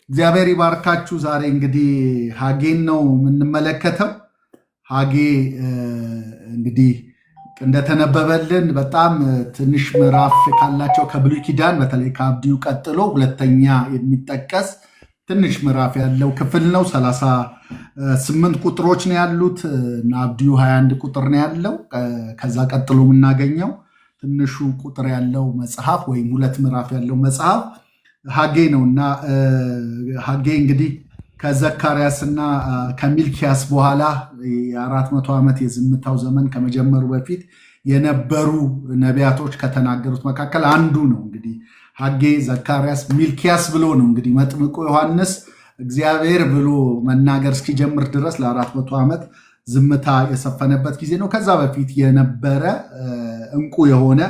እግዚአብሔር ይባርካችሁ። ዛሬ እንግዲህ ሐጌን ነው የምንመለከተው። ሐጌ እንግዲህ እንደተነበበልን በጣም ትንሽ ምዕራፍ ካላቸው ከብሉይ ኪዳን በተለይ ከአብድዩ ቀጥሎ ሁለተኛ የሚጠቀስ ትንሽ ምዕራፍ ያለው ክፍል ነው። 38 ቁጥሮች ነው ያሉት እና አብድዩ 21 ቁጥር ነው ያለው። ከዛ ቀጥሎ የምናገኘው ትንሹ ቁጥር ያለው መጽሐፍ ወይም ሁለት ምዕራፍ ያለው መጽሐፍ ሐጌ ነው እና ሐጌ እንግዲህ ከዘካርያስ እና ከሚልኪያስ በኋላ የ400 ዓመት የዝምታው ዘመን ከመጀመሩ በፊት የነበሩ ነቢያቶች ከተናገሩት መካከል አንዱ ነው። እንግዲህ ሐጌ፣ ዘካርያስ፣ ሚልኪያስ ብሎ ነው እንግዲህ መጥምቁ ዮሐንስ እግዚአብሔር ብሎ መናገር እስኪጀምር ድረስ ለ400 ዓመት ዝምታ የሰፈነበት ጊዜ ነው። ከዛ በፊት የነበረ እንቁ የሆነ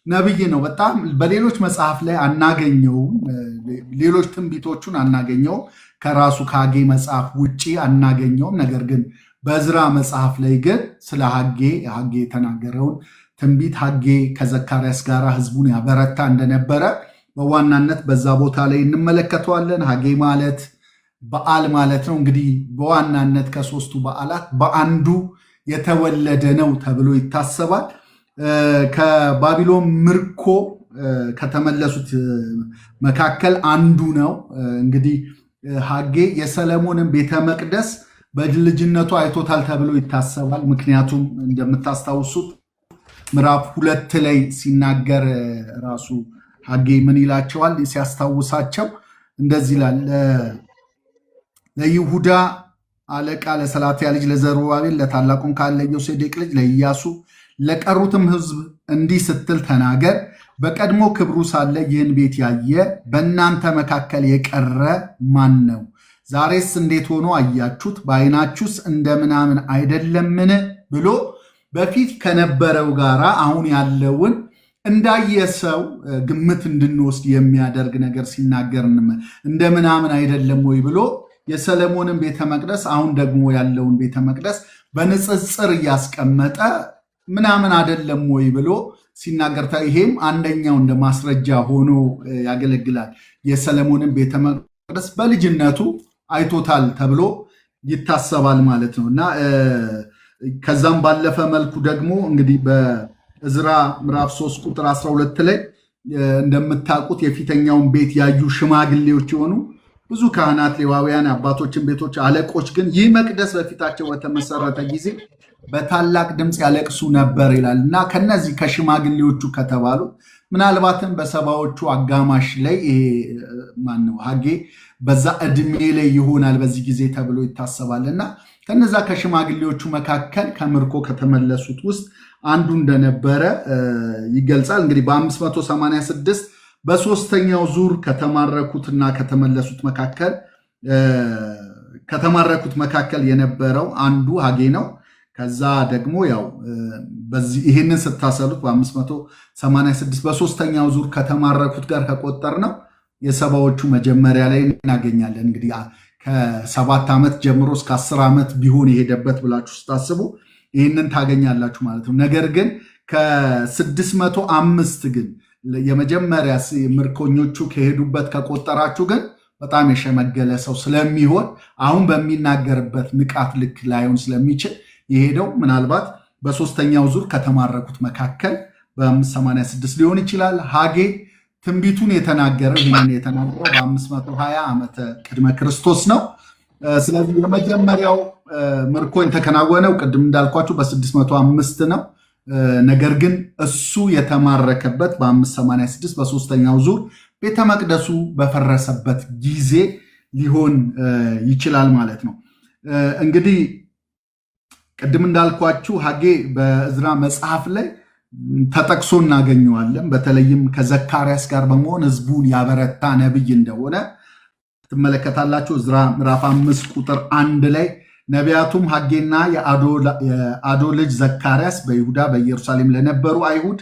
ነብይ ነው። በጣም በሌሎች መጽሐፍ ላይ አናገኘውም። ሌሎች ትንቢቶቹን አናገኘውም። ከራሱ ከሐጌ መጽሐፍ ውጪ አናገኘውም። ነገር ግን በዕዝራ መጽሐፍ ላይ ግን ስለ ሐጌ የተናገረውን ትንቢት ሐጌ ከዘካርያስ ጋር ህዝቡን ያበረታ እንደነበረ በዋናነት በዛ ቦታ ላይ እንመለከተዋለን። ሐጌ ማለት በዓል ማለት ነው። እንግዲህ በዋናነት ከሶስቱ በዓላት በአንዱ የተወለደ ነው ተብሎ ይታሰባል። ከባቢሎን ምርኮ ከተመለሱት መካከል አንዱ ነው። እንግዲህ ሐጌ የሰለሞንን ቤተ መቅደስ በልጅነቱ አይቶታል ተብሎ ይታሰባል። ምክንያቱም እንደምታስታውሱት ምዕራፍ 2 ላይ ሲናገር ራሱ ሐጌ ምን ይላቸዋል? ሲያስታውሳቸው እንደዚህ ይላል። ለይሁዳ አለቃ ለሰላትያ ልጅ ለዘሩባቤል፣ ለታላቁም ካህን ለዮሴዴቅ ልጅ ለኢያሱ፣ ለቀሩትም ሕዝብ እንዲህ ስትል ተናገር። በቀድሞ ክብሩ ሳለ ይህን ቤት ያየ በእናንተ መካከል የቀረ ማን ነው? ዛሬስ እንዴት ሆኖ አያችሁት? በዓይናችሁስ እንደምናምን አይደለምን? ብሎ በፊት ከነበረው ጋር አሁን ያለውን እንዳየ ሰው ግምት እንድንወስድ የሚያደርግ ነገር ሲናገር እንደምናምን አይደለም ወይ ብሎ የሰለሞንን ቤተ መቅደስ አሁን ደግሞ ያለውን ቤተ መቅደስ በንጽጽር እያስቀመጠ ምናምን አይደለም ወይ ብሎ ሲናገር፣ ይሄም አንደኛው እንደ ማስረጃ ሆኖ ያገለግላል። የሰለሞንን ቤተ መቅደስ በልጅነቱ አይቶታል ተብሎ ይታሰባል ማለት ነው እና ከዛም ባለፈ መልኩ ደግሞ እንግዲህ በዕዝራ ምዕራፍ 3 ቁጥር 12 ላይ እንደምታውቁት የፊተኛውን ቤት ያዩ ሽማግሌዎች የሆኑ ብዙ ካህናት፣ ሌዋውያን፣ አባቶችን ቤቶች አለቆች ግን ይህ መቅደስ በፊታቸው በተመሰረተ ጊዜ በታላቅ ድምፅ ያለቅሱ ነበር ይላል እና ከነዚህ ከሽማግሌዎቹ ከተባሉ ምናልባትም በሰባዎቹ አጋማሽ ላይ ማነው ሐጌ በዛ ዕድሜ ላይ ይሆናል በዚህ ጊዜ ተብሎ ይታሰባል እና ከነዛ ከሽማግሌዎቹ መካከል ከምርኮ ከተመለሱት ውስጥ አንዱ እንደነበረ ይገልጻል። እንግዲህ በ586 በሶስተኛው ዙር ከተማረኩትና ከተማረኩት መካከል የነበረው አንዱ ሐጌ ነው። ከዛ ደግሞ ያው ይህንን ስታሰሉት በ586 በሶስተኛው ዙር ከተማረኩት ጋር ከቆጠር ነው የሰባዎቹ መጀመሪያ ላይ እናገኛለን። እንግዲህ ከ7 ዓመት ጀምሮ እስከ 10 ዓመት ቢሆን የሄደበት ብላችሁ ስታስቡ ይህንን ታገኛላችሁ ማለት ነው። ነገር ግን ከ605 ግን የመጀመሪያ ምርኮኞቹ ከሄዱበት ከቆጠራችሁ ግን በጣም የሸመገለ ሰው ስለሚሆን አሁን በሚናገርበት ንቃት ልክ ላይሆን ስለሚችል የሄደው ምናልባት በሶስተኛው ዙር ከተማረኩት መካከል በ586 ሊሆን ይችላል። ሐጌ ትንቢቱን የተናገረው ይህንን የተናገረው በ520 ዓመተ ቅድመ ክርስቶስ ነው። ስለዚህ የመጀመሪያው ምርኮ የተከናወነው ቅድም እንዳልኳችሁ በ605 ነው። ነገር ግን እሱ የተማረከበት በ586 በሶስተኛው ዙር ቤተ መቅደሱ በፈረሰበት ጊዜ ሊሆን ይችላል ማለት ነው። እንግዲህ ቅድም እንዳልኳችሁ ሐጌ በዕዝራ መጽሐፍ ላይ ተጠቅሶ እናገኘዋለን። በተለይም ከዘካርያስ ጋር በመሆን ህዝቡን ያበረታ ነብይ እንደሆነ ትመለከታላችሁ። ዕዝራ ምዕራፍ 5 ቁጥር 1 ላይ ነቢያቱም ሐጌና የአዶ ልጅ ዘካርያስ በይሁዳ በኢየሩሳሌም ለነበሩ አይሁድ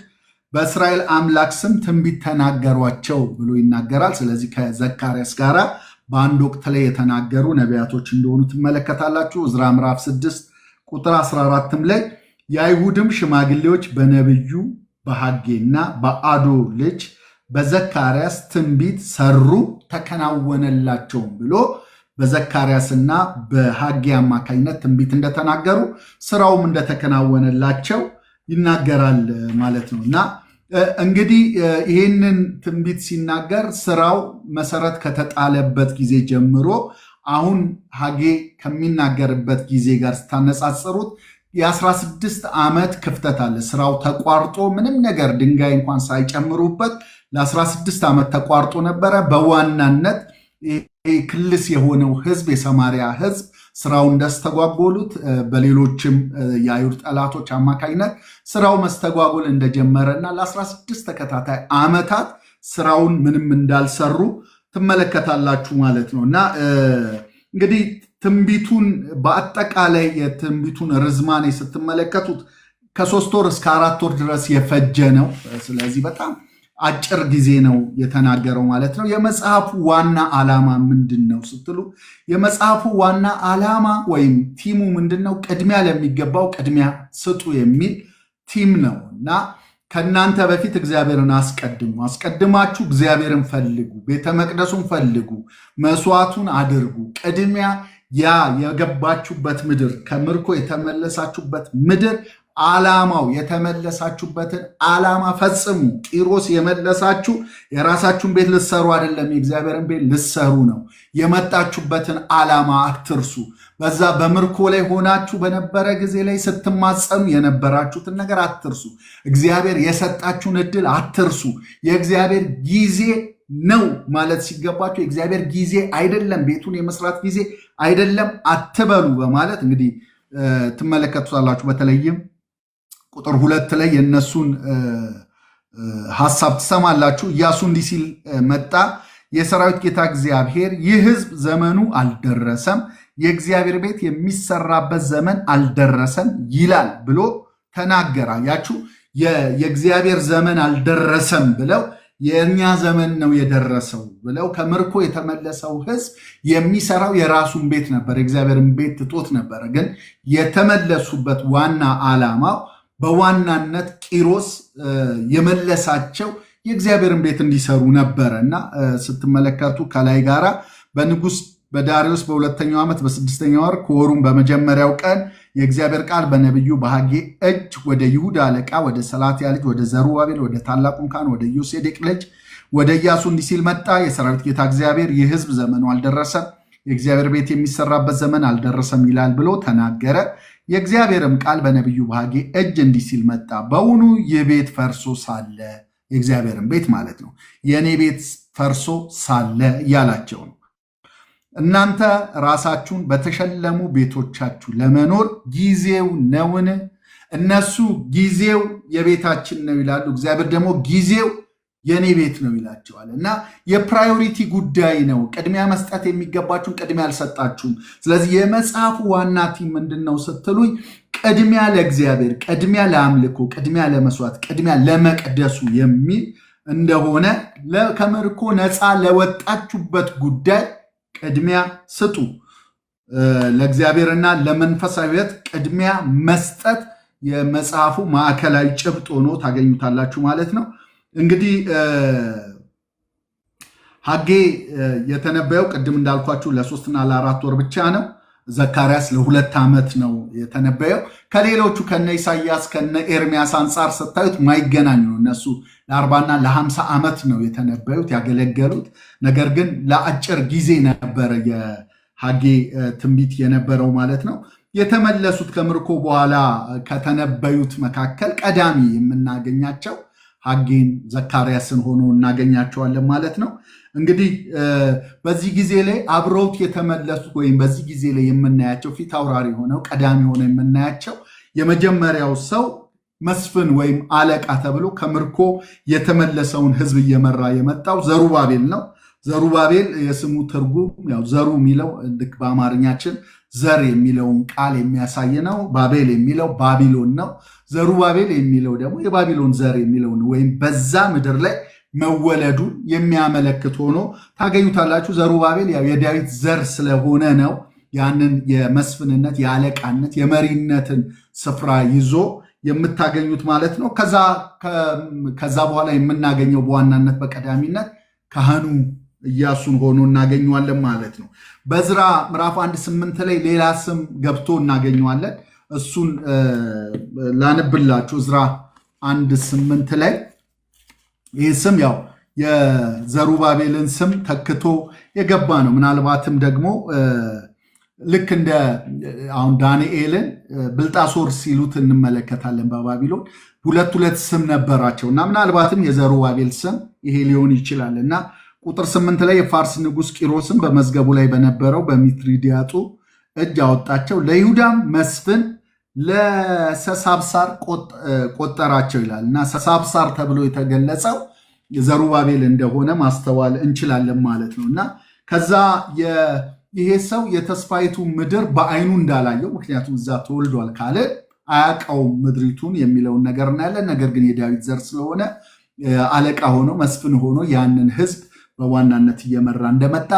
በእስራኤል አምላክ ስም ትንቢት ተናገሯቸው ብሎ ይናገራል። ስለዚህ ከዘካርያስ ጋር በአንድ ወቅት ላይ የተናገሩ ነቢያቶች እንደሆኑ ትመለከታላችሁ። ዕዝራ ምዕራፍ 6 ቁጥር 14 ላይ የአይሁድም ሽማግሌዎች በነቢዩ በሐጌና በአዶ ልጅ በዘካርያስ ትንቢት ሰሩ ተከናወነላቸውም ብሎ በዘካርያስና በሐጌ አማካኝነት ትንቢት እንደተናገሩ ስራውም እንደተከናወነላቸው ይናገራል ማለት ነው። እና እንግዲህ ይህንን ትንቢት ሲናገር ስራው መሰረት ከተጣለበት ጊዜ ጀምሮ አሁን ሐጌ ከሚናገርበት ጊዜ ጋር ስታነጻጽሩት የ16 ዓመት ክፍተት አለ። ስራው ተቋርጦ ምንም ነገር ድንጋይ እንኳን ሳይጨምሩበት ለ16 ዓመት ተቋርጦ ነበረ። በዋናነት ክልስ የሆነው ህዝብ የሰማርያ ህዝብ ስራው እንዳስተጓጎሉት በሌሎችም የአይሁድ ጠላቶች አማካኝነት ስራው መስተጓጎል እንደጀመረ እና ለ16 ተከታታይ ዓመታት ስራውን ምንም እንዳልሰሩ ትመለከታላችሁ ማለት ነው። እና እንግዲህ ትንቢቱን በአጠቃላይ የትንቢቱን ርዝማኔ ስትመለከቱት ከ3 ወር እስከ 4 ወር ድረስ የፈጀ ነው። ስለዚህ በጣም አጭር ጊዜ ነው የተናገረው ማለት ነው። የመጽሐፉ ዋና ዓላማ ምንድን ነው ስትሉ የመጽሐፉ ዋና ዓላማ ወይም ቲሙ ምንድን ነው? ቅድሚያ ለሚገባው ቅድሚያ ስጡ የሚል ቲም ነው እና ከእናንተ በፊት እግዚአብሔርን አስቀድማችሁ እግዚአብሔርን ፈልጉ፣ ቤተ መቅደሱን ፈልጉ፣ መስዋዕቱን አድርጉ። ቅድሚያ ያ የገባችሁበት ምድር ከምርኮ የተመለሳችሁበት ምድር ዓላማው የተመለሳችሁበትን ዓላማ ፈጽሙ። ቂሮስ የመለሳችሁ የራሳችሁን ቤት ልትሰሩ አይደለም፣ የእግዚአብሔርን ቤት ልትሰሩ ነው። የመጣችሁበትን ዓላማ አትርሱ። በዛ በምርኮ ላይ ሆናችሁ በነበረ ጊዜ ላይ ስትማጸኑ የነበራችሁትን ነገር አትርሱ። እግዚአብሔር የሰጣችሁን ዕድል አትርሱ። የእግዚአብሔር ጊዜ ነው ማለት ሲገባችሁ የእግዚአብሔር ጊዜ አይደለም፣ ቤቱን የመስራት ጊዜ አይደለም አትበሉ በማለት እንግዲህ ትመለከቱታላችሁ። በተለይም ቁጥር 2 ላይ የእነሱን ሐሳብ ትሰማላችሁ። ኢያሱ እንዲህ ሲል መጣ፣ የሰራዊት ጌታ እግዚአብሔር ይህ ሕዝብ ዘመኑ አልደረሰም፣ የእግዚአብሔር ቤት የሚሰራበት ዘመን አልደረሰም ይላል ብሎ ተናገረ። ያችሁ የእግዚአብሔር ዘመን አልደረሰም ብለው የእኛ ዘመን ነው የደረሰው ብለው ከምርኮ የተመለሰው ሕዝብ የሚሰራው የራሱን ቤት ነበር፣ የእግዚአብሔርን ቤት ትቶት ነበረ። ግን የተመለሱበት ዋና ዓላማው በዋናነት ቂሮስ የመለሳቸው የእግዚአብሔርን ቤት እንዲሰሩ ነበረ እና ስትመለከቱ ከላይ ጋራ በንጉሥ በዳሪዮስ በሁለተኛው ዓመት በ6ኛው ወር ከወሩም በመጀመሪያው ቀን የእግዚአብሔር ቃል በነቢዩ በሐጌ እጅ ወደ ይሁዳ አለቃ ወደ ሰላትያ ልጅ ወደ ዘሩባቤል ወደ ታላቁም ካህን ወደ ዮሴዴቅ ልጅ ወደ ኢያሱ እንዲህ ሲል መጣ። የሰራዊት ጌታ እግዚአብሔር ይህ ሕዝብ ዘመኑ አልደረሰም፣ የእግዚአብሔር ቤት የሚሰራበት ዘመን አልደረሰም ይላል ብሎ ተናገረ። የእግዚአብሔርም ቃል በነቢዩ በሐጌ እጅ እንዲህ ሲል መጣ። በውኑ ይህ ቤት ፈርሶ ሳለ የእግዚአብሔርን ቤት ማለት ነው የእኔ ቤት ፈርሶ ሳለ እያላቸው ነው። እናንተ ራሳችሁን በተሸለሙ ቤቶቻችሁ ለመኖር ጊዜው ነውን? እነሱ ጊዜው የቤታችን ነው ይላሉ። እግዚአብሔር ደግሞ ጊዜው የኔ ቤት ነው ይላቸዋል። እና የፕራዮሪቲ ጉዳይ ነው። ቅድሚያ መስጠት የሚገባችሁን ቅድሚያ አልሰጣችሁም። ስለዚህ የመጽሐፉ ዋና ቲም ምንድን ነው ስትሉኝ፣ ቅድሚያ ለእግዚአብሔር፣ ቅድሚያ ለአምልኮ፣ ቅድሚያ ለመስዋዕት፣ ቅድሚያ ለመቅደሱ የሚል እንደሆነ ከምርኮ ነፃ ለወጣችሁበት ጉዳይ ቅድሚያ ስጡ። ለእግዚአብሔርና ለመንፈሳዊ ሕይወት ቅድሚያ መስጠት የመጽሐፉ ማዕከላዊ ጭብጥ ሆኖ ታገኙታላችሁ ማለት ነው። እንግዲህ ሐጌ የተነበየው ቅድም እንዳልኳችሁ ለ3 እና ለ4 ወር ብቻ ነው። ዘካርያስ ለ2 ዓመት ነው የተነበየው። ከሌሎቹ ከነ ኢሳያስ ከነ ኤርሚያስ አንጻር ስታዩት ማይገናኙ ነው። እነሱ ለ40 እና ለ50 ዓመት ነው የተነበዩት ያገለገሉት። ነገር ግን ለአጭር ጊዜ ነበረ የሐጌ ትንቢት የነበረው ማለት ነው። የተመለሱት ከምርኮ በኋላ ከተነበዩት መካከል ቀዳሚ የምናገኛቸው ሐጌን ዘካርያስን ሆኖ እናገኛቸዋለን ማለት ነው። እንግዲህ በዚህ ጊዜ ላይ አብረውት የተመለሱት ወይም በዚህ ጊዜ ላይ የምናያቸው ፊት አውራሪ ሆነው ቀዳሚ ሆነው የምናያቸው የመጀመሪያው ሰው መስፍን ወይም አለቃ ተብሎ ከምርኮ የተመለሰውን ሕዝብ እየመራ የመጣው ዘሩባቤል ነው። ዘሩባቤል የስሙ ትርጉም ያው ዘሩ የሚለው ልክ በአማርኛችን ዘር የሚለውን ቃል የሚያሳይ ነው። ባቤል የሚለው ባቢሎን ነው። ዘሩባቤል የሚለው ደግሞ የባቢሎን ዘር የሚለውን ወይም በዛ ምድር ላይ መወለዱን የሚያመለክት ሆኖ ታገኙታላችሁ። ዘሩባቤል ያው የዳዊት ዘር ስለሆነ ነው ያንን የመስፍንነት የአለቃነት የመሪነትን ስፍራ ይዞ የምታገኙት ማለት ነው። ከዛ በኋላ የምናገኘው በዋናነት በቀዳሚነት ካህኑ ኢያሱን ሆኖ እናገኘዋለን ማለት ነው። በዕዝራ ምዕራፍ 1:8 ላይ ሌላ ስም ገብቶ እናገኘዋለን። እሱን ላንብላችሁ። ዕዝራ 1:8 ላይ ይህ ስም ያው የዘሩባቤልን ስም ተክቶ የገባ ነው። ምናልባትም ደግሞ ልክ እንደ አሁን ዳንኤልን ብልጣሶር ሲሉት እንመለከታለን። በባቢሎን ሁለት ስም ነበራቸው እና ምናልባትም የዘሩባቤል ስም ይሄ ሊሆን ይችላል እና ቁጥር 8 ላይ የፋርስ ንጉሥ ቂሮስም በመዝገቡ ላይ በነበረው በሚትሪዳጡ እጅ አወጣቸው፣ ለይሁዳም መስፍን ለሰሳብሳር ቆጠራቸው ይላል እና ሰሳብሳር ተብሎ የተገለጸው ዘሩባቤል እንደሆነ ማስተዋል እንችላለን ማለት ነው እና ከዛ ይሄ ሰው የተስፋይቱ ምድር በአይኑ እንዳላየው፣ ምክንያቱም እዛ ተወልዷል ካለ አያውቀውም ምድሪቱን የሚለውን ነገር እናያለን። ነገር ግን የዳዊት ዘር ስለሆነ አለቃ ሆኖ መስፍን ሆኖ ያንን ህዝብ በዋናነት እየመራ እንደመጣ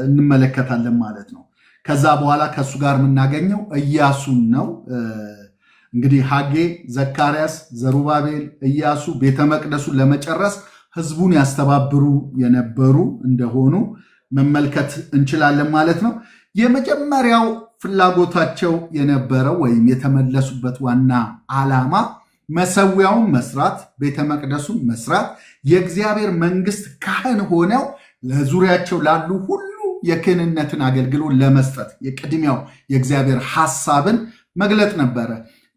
እንመለከታለን ማለት ነው። ከዛ በኋላ ከእሱ ጋር የምናገኘው ኢያሱን ነው። እንግዲህ ሐጌ፣ ዘካርያስ፣ ዘሩባቤል፣ ኢያሱ ቤተ መቅደሱን ለመጨረስ ህዝቡን ያስተባብሩ የነበሩ እንደሆኑ መመልከት እንችላለን ማለት ነው። የመጀመሪያው ፍላጎታቸው የነበረው ወይም የተመለሱበት ዋና ዓላማ መሰዊያውን መስራት፣ ቤተ መቅደሱን መስራት፣ የእግዚአብሔር መንግስት ካህን ሆነው ለዙሪያቸው ላሉ ሁሉ የክህንነትን አገልግሎት ለመስጠት የቅድሚያው የእግዚአብሔር ሐሳብን መግለጥ ነበረ።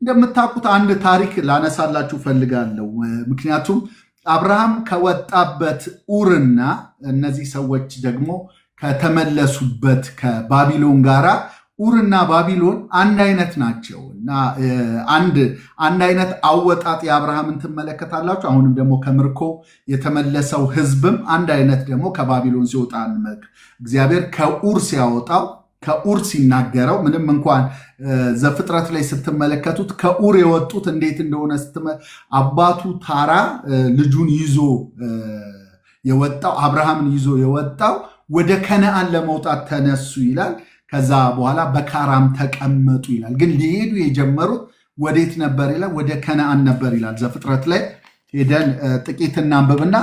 እንደምታውቁት አንድ ታሪክ ላነሳላችሁ ፈልጋለሁ። ምክንያቱም አብርሃም ከወጣበት ኡርና እነዚህ ሰዎች ደግሞ ከተመለሱበት ከባቢሎን ጋራ ኡርና ባቢሎን አንድ አይነት ናቸው እና አንድ አይነት አወጣጥ የአብርሃምን ትመለከታላችሁ። አሁንም ደግሞ ከምርኮ የተመለሰው ህዝብም አንድ አይነት ደግሞ ከባቢሎን ሲወጣ እግዚአብሔር ከኡር ሲያወጣው ከኡር ሲናገረው ምንም እንኳን ዘፍጥረት ላይ ስትመለከቱት ከኡር የወጡት እንዴት እንደሆነ አባቱ ታራ ልጁን ይዞ የወጣው አብርሃምን ይዞ የወጣው ወደ ከነአን ለመውጣት ተነሱ ይላል። ከዛ በኋላ በካራም ተቀመጡ ይላል። ግን ሊሄዱ የጀመሩት ወዴት ነበር ይላል? ወደ ከነአን ነበር ይላል። ዘፍጥረት ላይ ሄደን ጥቂት እናንብብና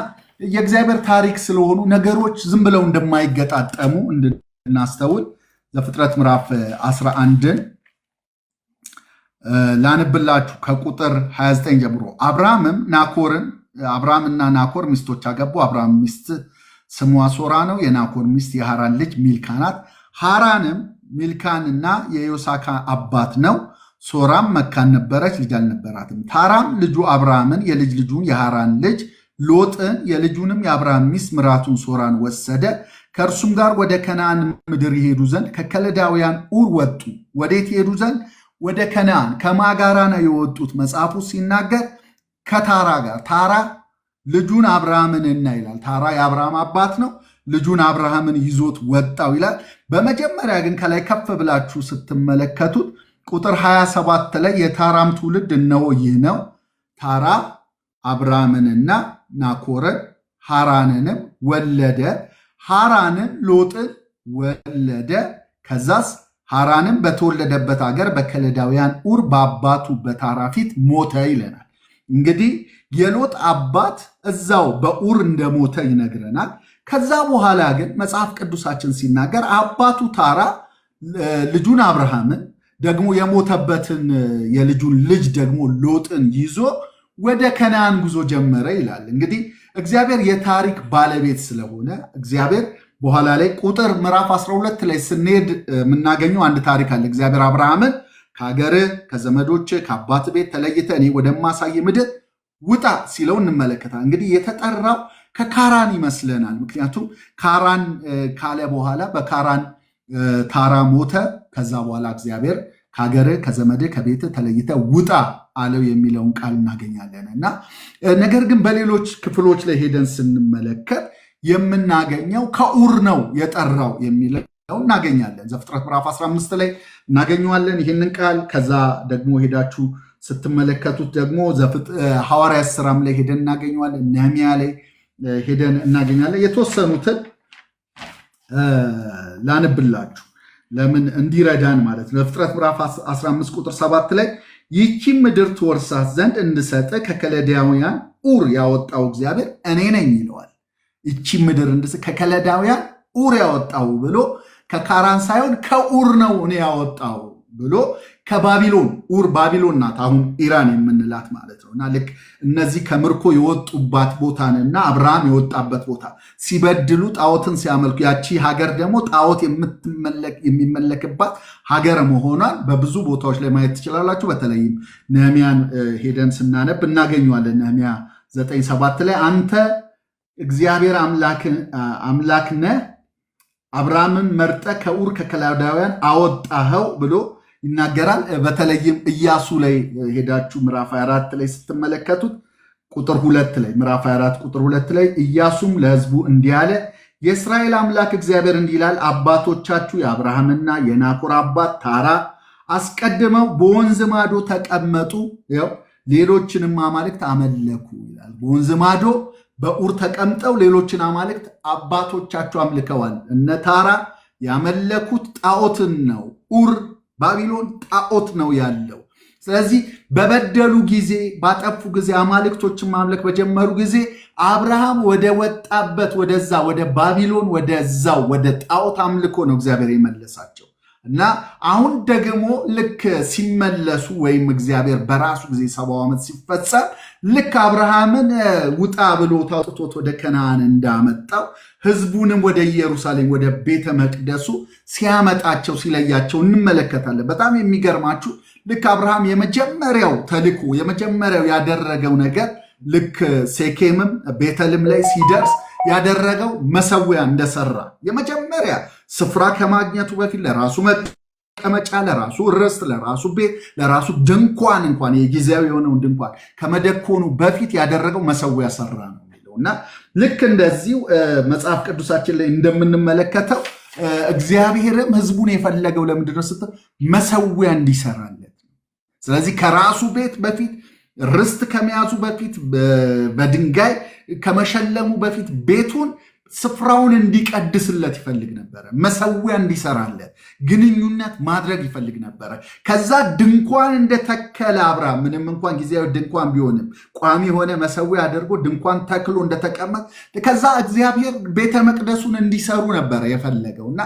የእግዚአብሔር ታሪክ ስለሆኑ ነገሮች ዝም ብለው እንደማይገጣጠሙ እንድናስተውል ዘፍጥረት ምዕራፍ 11ን ላንብላችሁ ከቁጥር 29 ጀምሮ። አብርሃምና ናኮር ሚስቶች አገቡ። አብርሃም ሚስት ስሟ ሶራ ነው። የናኮር ሚስት የሃራን ልጅ ሚልካ ናት። ሃራንም ሚልካንና የዮሳካ አባት ነው። ሶራም መካን ነበረች፣ ልጅ አልነበራትም። ታራም ልጁ አብርሃምን የልጅ ልጁን የሃራን ልጅ ሎጥን የልጁንም የአብርሃም ሚስት ምራቱን ሶራን ወሰደ። ከእርሱም ጋር ወደ ከነአን ምድር ይሄዱ ዘንድ ከከለዳውያን ኡር ወጡ። ወዴት ይሄዱ ዘንድ? ወደ ከነአን። ከማጋራ ነው የወጡት። መጽሐፉ ሲናገር ከታራ ጋር። ታራ ልጁን አብርሃምንና ይላል። ታራ የአብርሃም አባት ነው። ልጁን አብርሃምን ይዞት ወጣው ይላል። በመጀመሪያ ግን ከላይ ከፍ ብላችሁ ስትመለከቱት ቁጥር 27 ላይ የታራም ትውልድ እነሆ ይህ ነው። ታራ አብርሃምንና ናኮርን ሃራንንም ወለደ። ሃራንን ሎጥን ወለደ። ከዛስ ሃራንም በተወለደበት ሀገር በከለዳውያን ኡር በአባቱ በታራ ፊት ሞተ ይለናል። እንግዲህ የሎጥ አባት እዛው በኡር እንደሞተ ይነግረናል። ከዛ በኋላ ግን መጽሐፍ ቅዱሳችን ሲናገር አባቱ ታራ ልጁን አብርሃምን ደግሞ የሞተበትን የልጁን ልጅ ደግሞ ሎጥን ይዞ ወደ ከነአን ጉዞ ጀመረ ይላል። እንግዲህ እግዚአብሔር የታሪክ ባለቤት ስለሆነ እግዚአብሔር በኋላ ላይ ቁጥር ምዕራፍ 12 ላይ ስንሄድ የምናገኘው አንድ ታሪክ አለ። እግዚአብሔር አብርሃምን ከሀገር ከዘመዶች ከአባት ቤት ተለይተ እኔ ወደማሳይ ምድር ውጣ ሲለው እንመለከታል። እንግዲህ የተጠራው ከካራን ይመስለናል። ምክንያቱም ካራን ካለ በኋላ በካራን ታራ ሞተ። ከዛ በኋላ እግዚአብሔር ከሀገር ከዘመድ ከቤት ተለይተ ውጣ አለው የሚለውን ቃል እናገኛለን እና ነገር ግን በሌሎች ክፍሎች ላይ ሄደን ስንመለከት የምናገኘው ከኡር ነው የጠራው የሚለው እናገኛለን። ዘፍጥረት ምዕራፍ 15 ላይ እናገኘዋለን ይህንን ቃል። ከዛ ደግሞ ሄዳችሁ ስትመለከቱት ደግሞ ሐዋርያት ሥራም ላይ ሄደን እናገኘዋለን። ነህምያ ላይ ሄደን እናገኛለን። የተወሰኑትን ላንብላችሁ ለምን እንዲረዳን ማለት ነው። ዘፍጥረት ምዕራፍ 15 ቁጥር 7 ላይ ይቺ ምድር ትወርሳት ዘንድ እንድሰጥ ከከለዳውያን ኡር ያወጣው እግዚአብሔር እኔ ነኝ ይለዋል። ይቺ ምድር ከከለዳውያን ኡር ያወጣው ብሎ ከካራን ሳይሆን ከኡር ነው እኔ ያወጣው ብሎ ከባቢሎን ኡር ባቢሎን ናት አሁን ኢራን የምንላት ማለት ነው። እና ልክ እነዚህ ከምርኮ የወጡባት ቦታንና አብርሃም የወጣበት ቦታ ሲበድሉ ጣዖትን ሲያመልኩ ያቺ ሀገር ደግሞ ጣዖት የሚመለክባት ሀገር መሆኗን በብዙ ቦታዎች ላይ ማየት ትችላላችሁ። በተለይም ነህምያን ሄደን ስናነብ እናገኘዋለን። ነህምያ 9:7 ላይ አንተ እግዚአብሔር አምላክ ነህ፣ አብርሃምን መርጠ ከኡር ከከላዳውያን አወጣኸው ብሎ ይናገራል። በተለይም ኢያሱ ላይ ሄዳችሁ ምዕራፍ 24 ላይ ስትመለከቱት ቁጥር 2 ላይ ምዕራፍ 24 ቁጥር 2 ላይ ኢያሱም ለሕዝቡ እንዲህ አለ፣ የእስራኤል አምላክ እግዚአብሔር እንዲህ ይላል፣ አባቶቻችሁ የአብርሃምና የናኮር አባት ታራ አስቀድመው በወንዝ ማዶ ተቀመጡ፣ ሌሎችንም አማልክት አመለኩ ይላል። በወንዝ ማዶ በኡር ተቀምጠው ሌሎችን አማልክት አባቶቻቸው አምልከዋል። እነ ታራ ያመለኩት ጣዖትን ነው። ኡር ባቢሎን ጣዖት ነው ያለው። ስለዚህ በበደሉ ጊዜ ባጠፉ ጊዜ አማልክቶችን ማምለክ በጀመሩ ጊዜ አብርሃም ወደ ወጣበት ወደዛ ወደ ባቢሎን ወደዛው ወደ ጣዖት አምልኮ ነው እግዚአብሔር የመለሳቸው። እና አሁን ደግሞ ልክ ሲመለሱ ወይም እግዚአብሔር በራሱ ጊዜ 70 ዓመት ሲፈጸም ልክ አብርሃምን ውጣ ብሎ ታውጥቶት ወደ ከነዓን እንዳመጣው ህዝቡንም ወደ ኢየሩሳሌም ወደ ቤተ መቅደሱ ሲያመጣቸው ሲለያቸው እንመለከታለን። በጣም የሚገርማችሁ ልክ አብርሃም የመጀመሪያው ተልኮ የመጀመሪያው ያደረገው ነገር ልክ ሴኬምም ቤተልም ላይ ሲደርስ ያደረገው መሰዊያ እንደሰራ የመጀመሪያ ስፍራ ከማግኘቱ በፊት ለራሱ መቀመጫ፣ ለራሱ ርስት፣ ለራሱ ቤት፣ ለራሱ ድንኳን እንኳን የጊዜያዊ የሆነውን ድንኳን ከመደኮኑ በፊት ያደረገው መሰዊያ ሰራ ነው የሚለው እና ልክ እንደዚሁ መጽሐፍ ቅዱሳችን ላይ እንደምንመለከተው እግዚአብሔርም ህዝቡን የፈለገው ለምንድን ነው ስትል መሰዊያ እንዲሰራለት። ስለዚህ ከራሱ ቤት በፊት ርስት ከመያዙ በፊት በድንጋይ ከመሸለሙ በፊት ቤቱን ስፍራውን እንዲቀድስለት ይፈልግ ነበረ። መሰዊያ እንዲሰራለት ግንኙነት ማድረግ ይፈልግ ነበረ። ከዛ ድንኳን እንደተከለ አብርሃም ምንም እንኳን ጊዜያዊ ድንኳን ቢሆንም ቋሚ የሆነ መሰዊያ አድርጎ ድንኳን ተክሎ እንደተቀመጠ ከዛ እግዚአብሔር ቤተ መቅደሱን እንዲሰሩ ነበረ የፈለገው እና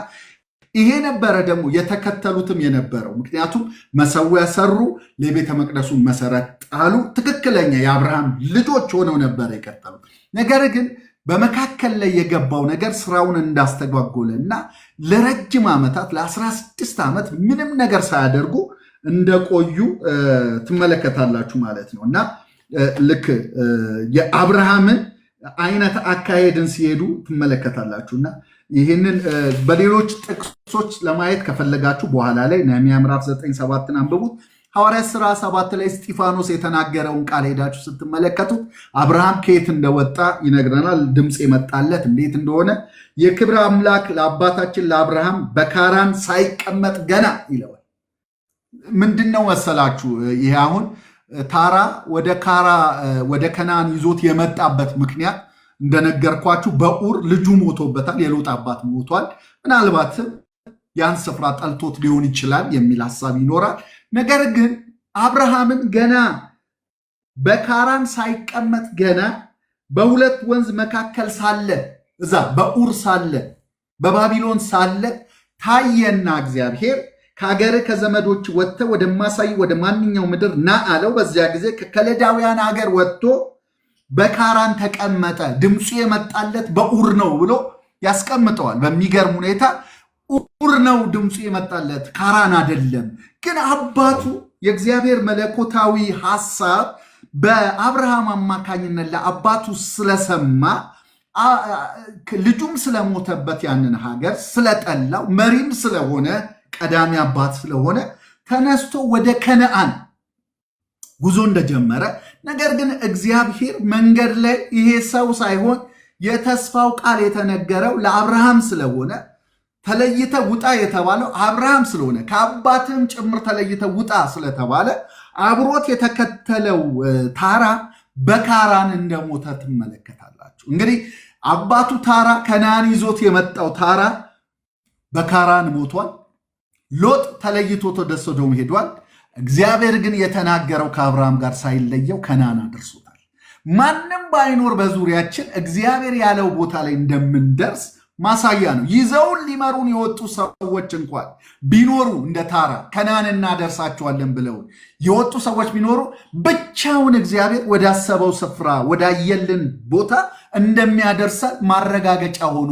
ይሄ ነበረ ደግሞ የተከተሉትም የነበረው። ምክንያቱም መሰዊያ ሰሩ፣ ለቤተ መቅደሱን መሰረት ጣሉ። ትክክለኛ የአብርሃም ልጆች ሆነው ነበረ የቀጠሉ። ነገር ግን በመካከል ላይ የገባው ነገር ስራውን እንዳስተጓጎለ እና ለረጅም ዓመታት ለ16 ዓመት ምንም ነገር ሳያደርጉ እንደቆዩ ትመለከታላችሁ ማለት ነው እና ልክ የአብርሃምን አይነት አካሄድን ሲሄዱ ትመለከታላችሁና ይህንን በሌሎች ጥቅሶች ለማየት ከፈለጋችሁ በኋላ ላይ ነህምያ ምዕራፍ 9:7 አንብቡት። ሐዋርያት ሥራ 7 ላይ እስጢፋኖስ የተናገረውን ቃል ሄዳችሁ ስትመለከቱት አብርሃም ከየት እንደወጣ ይነግረናል። ድምፅ የመጣለት እንዴት እንደሆነ የክብር አምላክ ለአባታችን ለአብርሃም በካራን ሳይቀመጥ ገና ይለዋል። ምንድነው መሰላችሁ? ይሄ አሁን ታራ ወደ ከነዓን ይዞት የመጣበት ምክንያት እንደነገርኳችሁ በኡር ልጁ ሞቶበታል። የሎጥ አባት ሞቷል። ምናልባትም ያን ስፍራ ጠልቶት ሊሆን ይችላል የሚል ሐሳብ ይኖራል። ነገር ግን አብርሃምን ገና በካራን ሳይቀመጥ ገና በሁለት ወንዝ መካከል ሳለ እዛ በኡር ሳለ በባቢሎን ሳለ ታየና እግዚአብሔር ከሀገር ከዘመዶች ወጥተ ወደማሳይ ወደ ማንኛው ምድር ና አለው። በዚያ ጊዜ ከከለዳውያን ሀገር ወጥቶ በካራን ተቀመጠ። ድምፁ የመጣለት በኡር ነው ብሎ ያስቀምጠዋል። በሚገርም ሁኔታ ኡር ነው ድምፁ የመጣለት ካራን አይደለም። ግን አባቱ የእግዚአብሔር መለኮታዊ ሐሳብ በአብርሃም አማካኝነት ለአባቱ ስለሰማ ልጁም ስለሞተበት ያንን ሀገር ስለጠላው መሪም ስለሆነ ቀዳሚ አባት ስለሆነ ተነስቶ ወደ ከነዓን ጉዞ እንደጀመረ፣ ነገር ግን እግዚአብሔር መንገድ ላይ ይሄ ሰው ሳይሆን የተስፋው ቃል የተነገረው ለአብርሃም ስለሆነ ተለይተ ውጣ የተባለው አብርሃም ስለሆነ ከአባትም ጭምር ተለይተ ውጣ ስለተባለ አብሮት የተከተለው ታራ በካራን እንደሞተ ትመለከታላችሁ። እንግዲህ አባቱ ታራ ከነዓን ይዞት የመጣው ታራ በካራን ሞቷል። ሎጥ ተለይቶት ወደ ሶዶም ሄዷል። እግዚአብሔር ግን የተናገረው ከአብርሃም ጋር ሳይለየው ከነዓን አድርሶታል። ማንም ባይኖር በዙሪያችን እግዚአብሔር ያለው ቦታ ላይ እንደምንደርስ ማሳያ ነው። ይዘውን ሊመሩን የወጡ ሰዎች እንኳን ቢኖሩ እንደ ታራ ከነዓን እናደርሳቸዋለን ብለው የወጡ ሰዎች ቢኖሩ ብቻውን እግዚአብሔር ወዳሰበው ስፍራ ወዳየልን ቦታ እንደሚያደርሰን ማረጋገጫ ሆኖ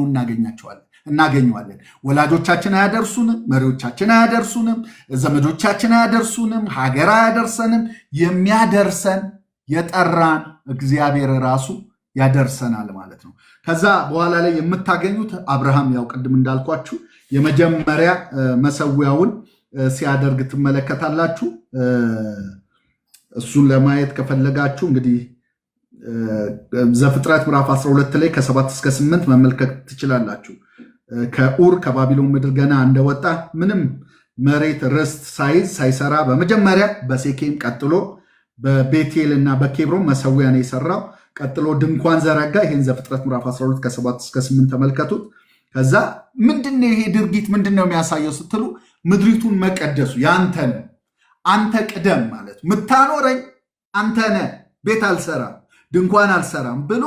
እናገኘዋለን። ወላጆቻችን አያደርሱንም፣ መሪዎቻችን አያደርሱንም፣ ዘመዶቻችን አያደርሱንም፣ ሀገር አያደርሰንም። የሚያደርሰን የጠራን እግዚአብሔር ራሱ ያደርሰናል ማለት ነው። ከዛ በኋላ ላይ የምታገኙት አብርሃም ያው ቅድም እንዳልኳችሁ የመጀመሪያ መሰዊያውን ሲያደርግ ትመለከታላችሁ። እሱን ለማየት ከፈለጋችሁ እንግዲህ ዘፍጥረት ምዕራፍ 12 ላይ ከ7 እስከ 8 መመልከት ትችላላችሁ። ከኡር ከባቢሎን ምድር ገና እንደወጣ ምንም መሬት ርስት ሳይሰራ በመጀመሪያ በሴኬም ቀጥሎ በቤቴል እና በኬብሮን መሰዊያ ነው የሰራው። ቀጥሎ ድንኳን ዘረጋ። ይሄን ዘፍጥረት ምዕራፍ 12 ከ7 እስከ 8 ተመልከቱት። ከዛ ምንድነው ይሄ ድርጊት ምንድነው የሚያሳየው ስትሉ ምድሪቱን መቀደሱ ያንተ ነው፣ አንተ ቅደም ማለት ምታኖረኝ አንተ ነህ፣ ቤት አልሰራም ድንኳን አልሰራም ብሎ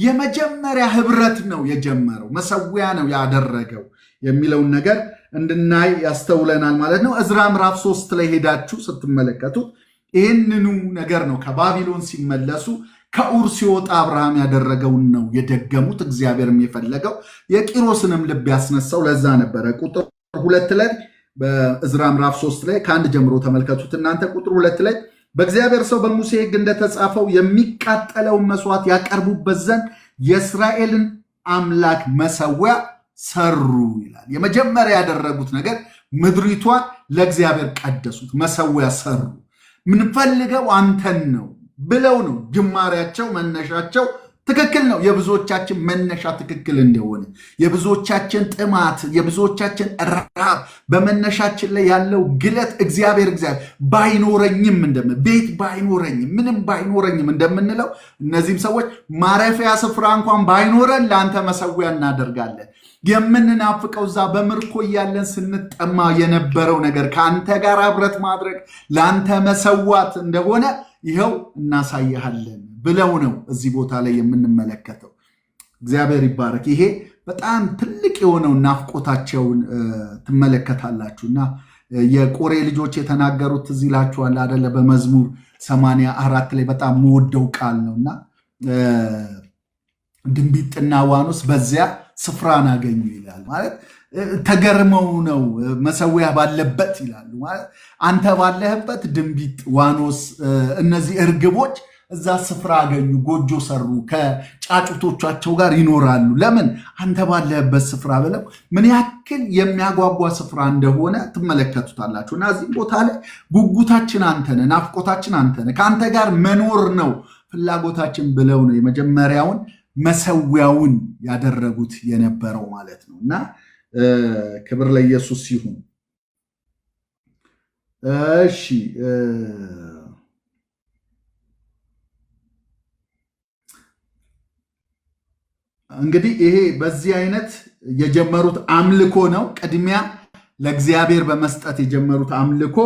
የመጀመሪያ ህብረት ነው የጀመረው፣ መሰዊያ ነው ያደረገው የሚለውን ነገር እንድናይ ያስተውለናል ማለት ነው። ዕዝራ ምዕራፍ 3 ላይ ሄዳችሁ ስትመለከቱት ይህንኑ ነገር ነው ከባቢሎን ሲመለሱ ከኡር ሲወጣ አብርሃም ያደረገውን ነው የደገሙት። እግዚአብሔርም የፈለገው የቂሮስንም ልብ ያስነሳው ለዛ ነበረ። ቁጥር 2 ላይ በዕዝራ ምዕራፍ 3 ላይ ከአንድ ጀምሮ ተመልከቱት እናንተ። ቁጥር 2 ላይ በእግዚአብሔር ሰው በሙሴ ሕግ እንደተጻፈው የሚቃጠለውን መስዋዕት ያቀርቡበት ዘንድ የእስራኤልን አምላክ መሰዊያ ሰሩ ይላል። የመጀመሪያ ያደረጉት ነገር ምድሪቷን ለእግዚአብሔር ቀደሱት፣ መሰዊያ ሰሩ። ምንፈልገው አንተን ነው ብለው ነው ጅማሬያቸው። መነሻቸው ትክክል ነው። የብዙዎቻችን መነሻ ትክክል እንደሆነ የብዙዎቻችን ጥማት፣ የብዙዎቻችን ረሃብ በመነሻችን ላይ ያለው ግለት እግዚአብሔር ባይኖረኝም ቤት ባይኖረኝም ምንም ባይኖረኝም እንደምንለው እነዚህም ሰዎች ማረፊያ ስፍራ እንኳን ባይኖረን ለአንተ መሰዊያ እናደርጋለን። የምንናፍቀው እዛ በምርኮ እያለን ስንጠማ የነበረው ነገር ከአንተ ጋር ህብረት ማድረግ ለአንተ መሰዋት እንደሆነ ይኸው እናሳይሃለን ብለው ነው እዚህ ቦታ ላይ የምንመለከተው። እግዚአብሔር ይባረክ። ይሄ በጣም ትልቅ የሆነው ናፍቆታቸውን ትመለከታላችሁ። እና የቆሬ ልጆች የተናገሩት እዚህ ይላችኋል አደለ? በመዝሙር 84 ላይ በጣም መወደው ቃል ነውና ድንቢጥና ዋኖስ በዚያ ስፍራን አገኙ ይላል። ማለት ተገርመው ነው መሰዊያ ባለበት ይላሉ። ማለት አንተ ባለህበት ድንቢጥ፣ ዋኖስ፣ እነዚህ እርግቦች እዛ ስፍራ አገኙ፣ ጎጆ ሰሩ፣ ከጫጩቶቻቸው ጋር ይኖራሉ። ለምን? አንተ ባለህበት ስፍራ ብለው ምን ያክል የሚያጓጓ ስፍራ እንደሆነ ትመለከቱታላችሁ። እና እዚህ ቦታ ላይ ጉጉታችን አንተነ፣ ናፍቆታችን አንተነ፣ ከአንተ ጋር መኖር ነው ፍላጎታችን ብለው ነው የመጀመሪያውን መሰዊያውን ያደረጉት የነበረው ማለት ነው። እና ክብር ለኢየሱስ ይሁን። እሺ እንግዲህ ይሄ በዚህ አይነት የጀመሩት አምልኮ ነው። ቅድሚያ ለእግዚአብሔር በመስጠት የጀመሩት አምልኮ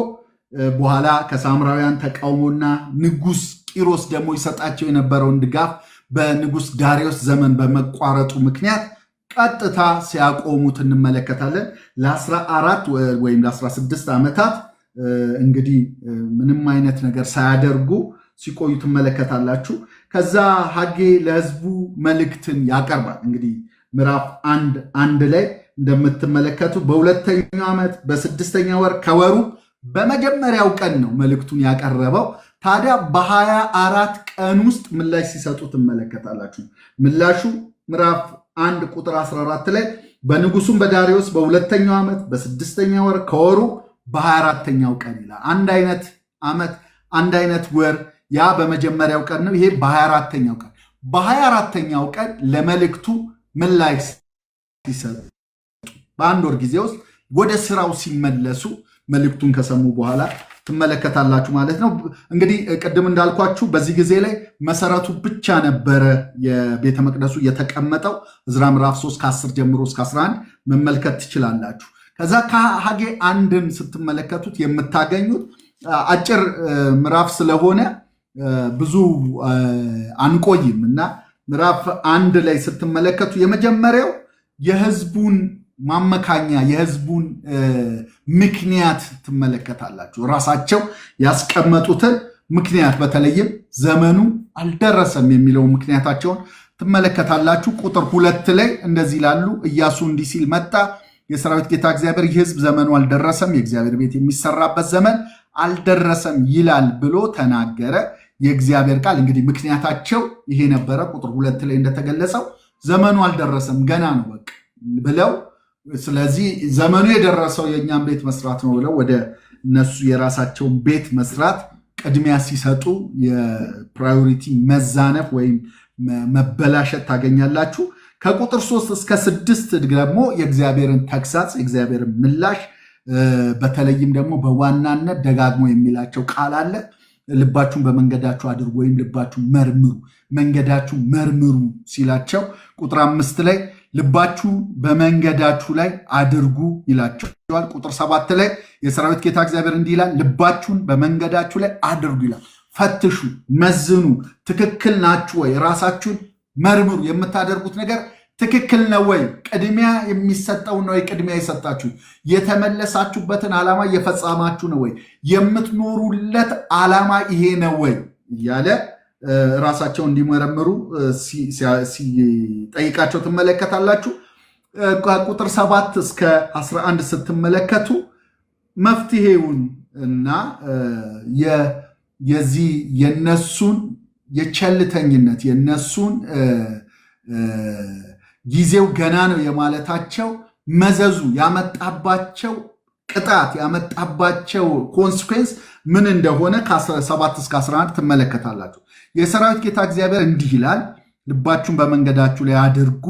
በኋላ ከሳምራውያን ተቃውሞና ንጉሥ ቂሮስ ደግሞ ይሰጣቸው የነበረውን ድጋፍ በንጉሥ ዳሪዮስ ዘመን በመቋረጡ ምክንያት ቀጥታ ሲያቆሙት እንመለከታለን። ለ14 ወይም ለ16 ዓመታት እንግዲህ ምንም አይነት ነገር ሳያደርጉ ሲቆዩ ትመለከታላችሁ። ከዛ ሐጌ ለሕዝቡ መልእክትን ያቀርባል። እንግዲህ ምዕራፍ 1 ላይ እንደምትመለከቱ በሁለተኛው ዓመት በ6ኛ ወር ከወሩ በመጀመሪያው ቀን ነው መልእክቱን ያቀረበው። ታዲያ በ24 ቀን ውስጥ ምላሽ ሲሰጡ ትመለከታላችሁ። ምላሹ ምዕራፍ 1 ቁጥር 14 ላይ በንጉሱም በዳሪዮስ በሁለተኛው ዓመት በ6ኛ ወር ከወሩ በ24ኛው ቀን ይላል። አንድ አይነት ዓመት አንድ አይነት ወር፣ ያ በመጀመሪያው ቀን ነው፣ ይሄ በ24ኛው ቀን። በ24ኛው ቀን ለመልእክቱ ምላሽ ሲሰጡ በአንድ ወር ጊዜ ውስጥ ወደ ስራው ሲመለሱ መልእክቱን ከሰሙ በኋላ ትመለከታላችሁ ማለት ነው። እንግዲህ ቅድም እንዳልኳችሁ በዚህ ጊዜ ላይ መሰረቱ ብቻ ነበረ የቤተ መቅደሱ የተቀመጠው። ዕዝራ ምዕራፍ 3 ከ10 ጀምሮ እስከ 11 መመልከት ትችላላችሁ። ከዛ ከሐጌ 1ን ስትመለከቱት የምታገኙት አጭር ምዕራፍ ስለሆነ ብዙ አንቆይም እና ምዕራፍ 1 ላይ ስትመለከቱ የመጀመሪያው የህዝቡን ማመካኛ የህዝቡን ምክንያት ትመለከታላችሁ። ራሳቸው ያስቀመጡትን ምክንያት በተለይም ዘመኑ አልደረሰም የሚለው ምክንያታቸውን ትመለከታላችሁ። ቁጥር 2 ላይ እንደዚህ ይላሉ። ኢያሱ እንዲህ ሲል መጣ፣ የሰራዊት ጌታ እግዚአብሔር ይህ ህዝብ ዘመኑ አልደረሰም፣ የእግዚአብሔር ቤት የሚሰራበት ዘመን አልደረሰም ይላል ብሎ ተናገረ። የእግዚአብሔር ቃል እንግዲህ ምክንያታቸው ይሄ ነበረ። ቁጥር 2 ላይ እንደተገለጸው ዘመኑ አልደረሰም ገና ነው በቃ ብለው፣ ስለዚህ ዘመኑ የደረሰው የእኛን ቤት መስራት ነው ብለው ወደ እነሱ የራሳቸውን ቤት መስራት ቅድሚያ ሲሰጡ የፕራዮሪቲ መዛነፍ ወይም መበላሸት ታገኛላችሁ። ከቁጥር 3 እስከ 6 ደግሞ የእግዚአብሔርን ተግሳጽ የእግዚአብሔርን ምላሽ በተለይም ደግሞ በዋናነት ደጋግሞ የሚላቸው ቃል አለ። ልባችሁን በመንገዳችሁ አድርጉ ወይም ልባችሁን መርምሩ፣ መንገዳችሁ መርምሩ ሲላቸው ቁጥር 5 ላይ ልባችሁ በመንገዳችሁ ላይ አድርጉ ይላቸዋል። ቁጥር 7 ላይ የሰራዊት ጌታ እግዚአብሔር እንዲህ ይላል፣ ልባችሁን በመንገዳችሁ ላይ አድርጉ ይላል። ፈትሹ፣ መዝኑ፣ ትክክል ናችሁ ወይ? ራሳችሁን መርምሩ። የምታደርጉት ነገር ትክክል ነው ወይ? ቅድሚያ የሚሰጠው ነው ወይ? ቅድሚያ የሰጣችሁ የተመለሳችሁበትን ዓላማ እየፈጸማችሁ ነው ወይ? የምትኖሩለት ዓላማ ይሄ ነው ወይ? እያለ ራሳቸው እንዲመረምሩ ሲጠይቃቸው ትመለከታላችሁ። ቁጥር 7 እስከ 11 ስትመለከቱ መፍትሄውን እና የዚህ የነሱን የቸልተኝነት የነሱን ጊዜው ገና ነው የማለታቸው መዘዙ ያመጣባቸው ቅጣት ያመጣባቸው ኮንስኩዌንስ ምን እንደሆነ ከ7 እስከ 11 ትመለከታላችሁ። የሰራዊት ጌታ እግዚአብሔር እንዲህ ይላል፣ ልባችሁን በመንገዳችሁ ላይ አድርጉ፣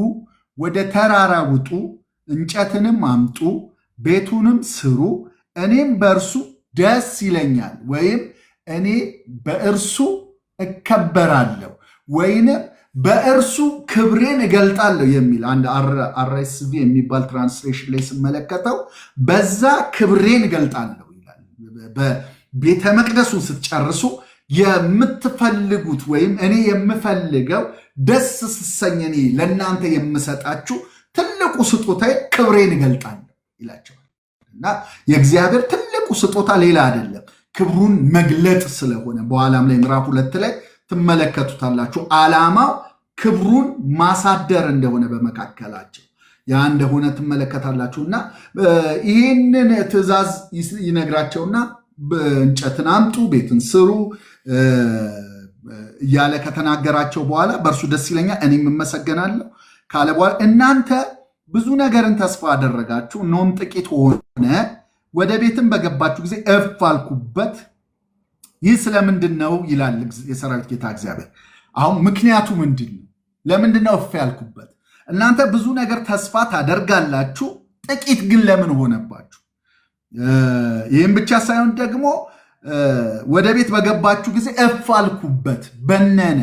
ወደ ተራራ ውጡ፣ እንጨትንም አምጡ፣ ቤቱንም ስሩ፣ እኔም በእርሱ ደስ ይለኛል ወይም እኔ በእርሱ እከበራለሁ ወይንም በእርሱ ክብሬን እገልጣለሁ የሚል አንድ አርኤስቪ የሚባል ትራንስሌሽን ላይ ስመለከተው በዛ ክብሬን እገልጣለሁ ይላል። በቤተ መቅደሱን ስትጨርሱ የምትፈልጉት ወይም እኔ የምፈልገው ደስ ስሰኝ እኔ ለእናንተ የምሰጣችሁ ትልቁ ስጦታ ክብሬን እገልጣለሁ ይላቸዋል። እና የእግዚአብሔር ትልቁ ስጦታ ሌላ አይደለም፣ ክብሩን መግለጥ ስለሆነ በኋላም ላይ ምዕራፍ 2 ላይ ትመለከቱታላችሁ። ዓላማው ክብሩን ማሳደር እንደሆነ በመካከላቸው ያ እንደሆነ ትመለከታላችሁ። እና ይህንን ትእዛዝ ይነግራቸውና እንጨትን አምጡ፣ ቤትን ስሩ እያለ ከተናገራቸው በኋላ በእርሱ ደስ ይለኛል እኔም እመሰገናለሁ ካለ በኋላ እናንተ ብዙ ነገርን ተስፋ አደረጋችሁ፣ እነሆም ጥቂት ሆነ፣ ወደ ቤትም በገባችሁ ጊዜ እፍ አልኩበት። ይህ ስለምንድን ነው ይላል የሰራዊት ጌታ እግዚአብሔር። አሁን ምክንያቱ ምንድን ነው? ለምንድን ነው እፍ ያልኩበት? እናንተ ብዙ ነገር ተስፋ ታደርጋላችሁ፣ ጥቂት ግን ለምን ሆነባችሁ? ይህም ብቻ ሳይሆን ደግሞ ወደ ቤት በገባችሁ ጊዜ እፍ አልኩበት፣ በነነ፣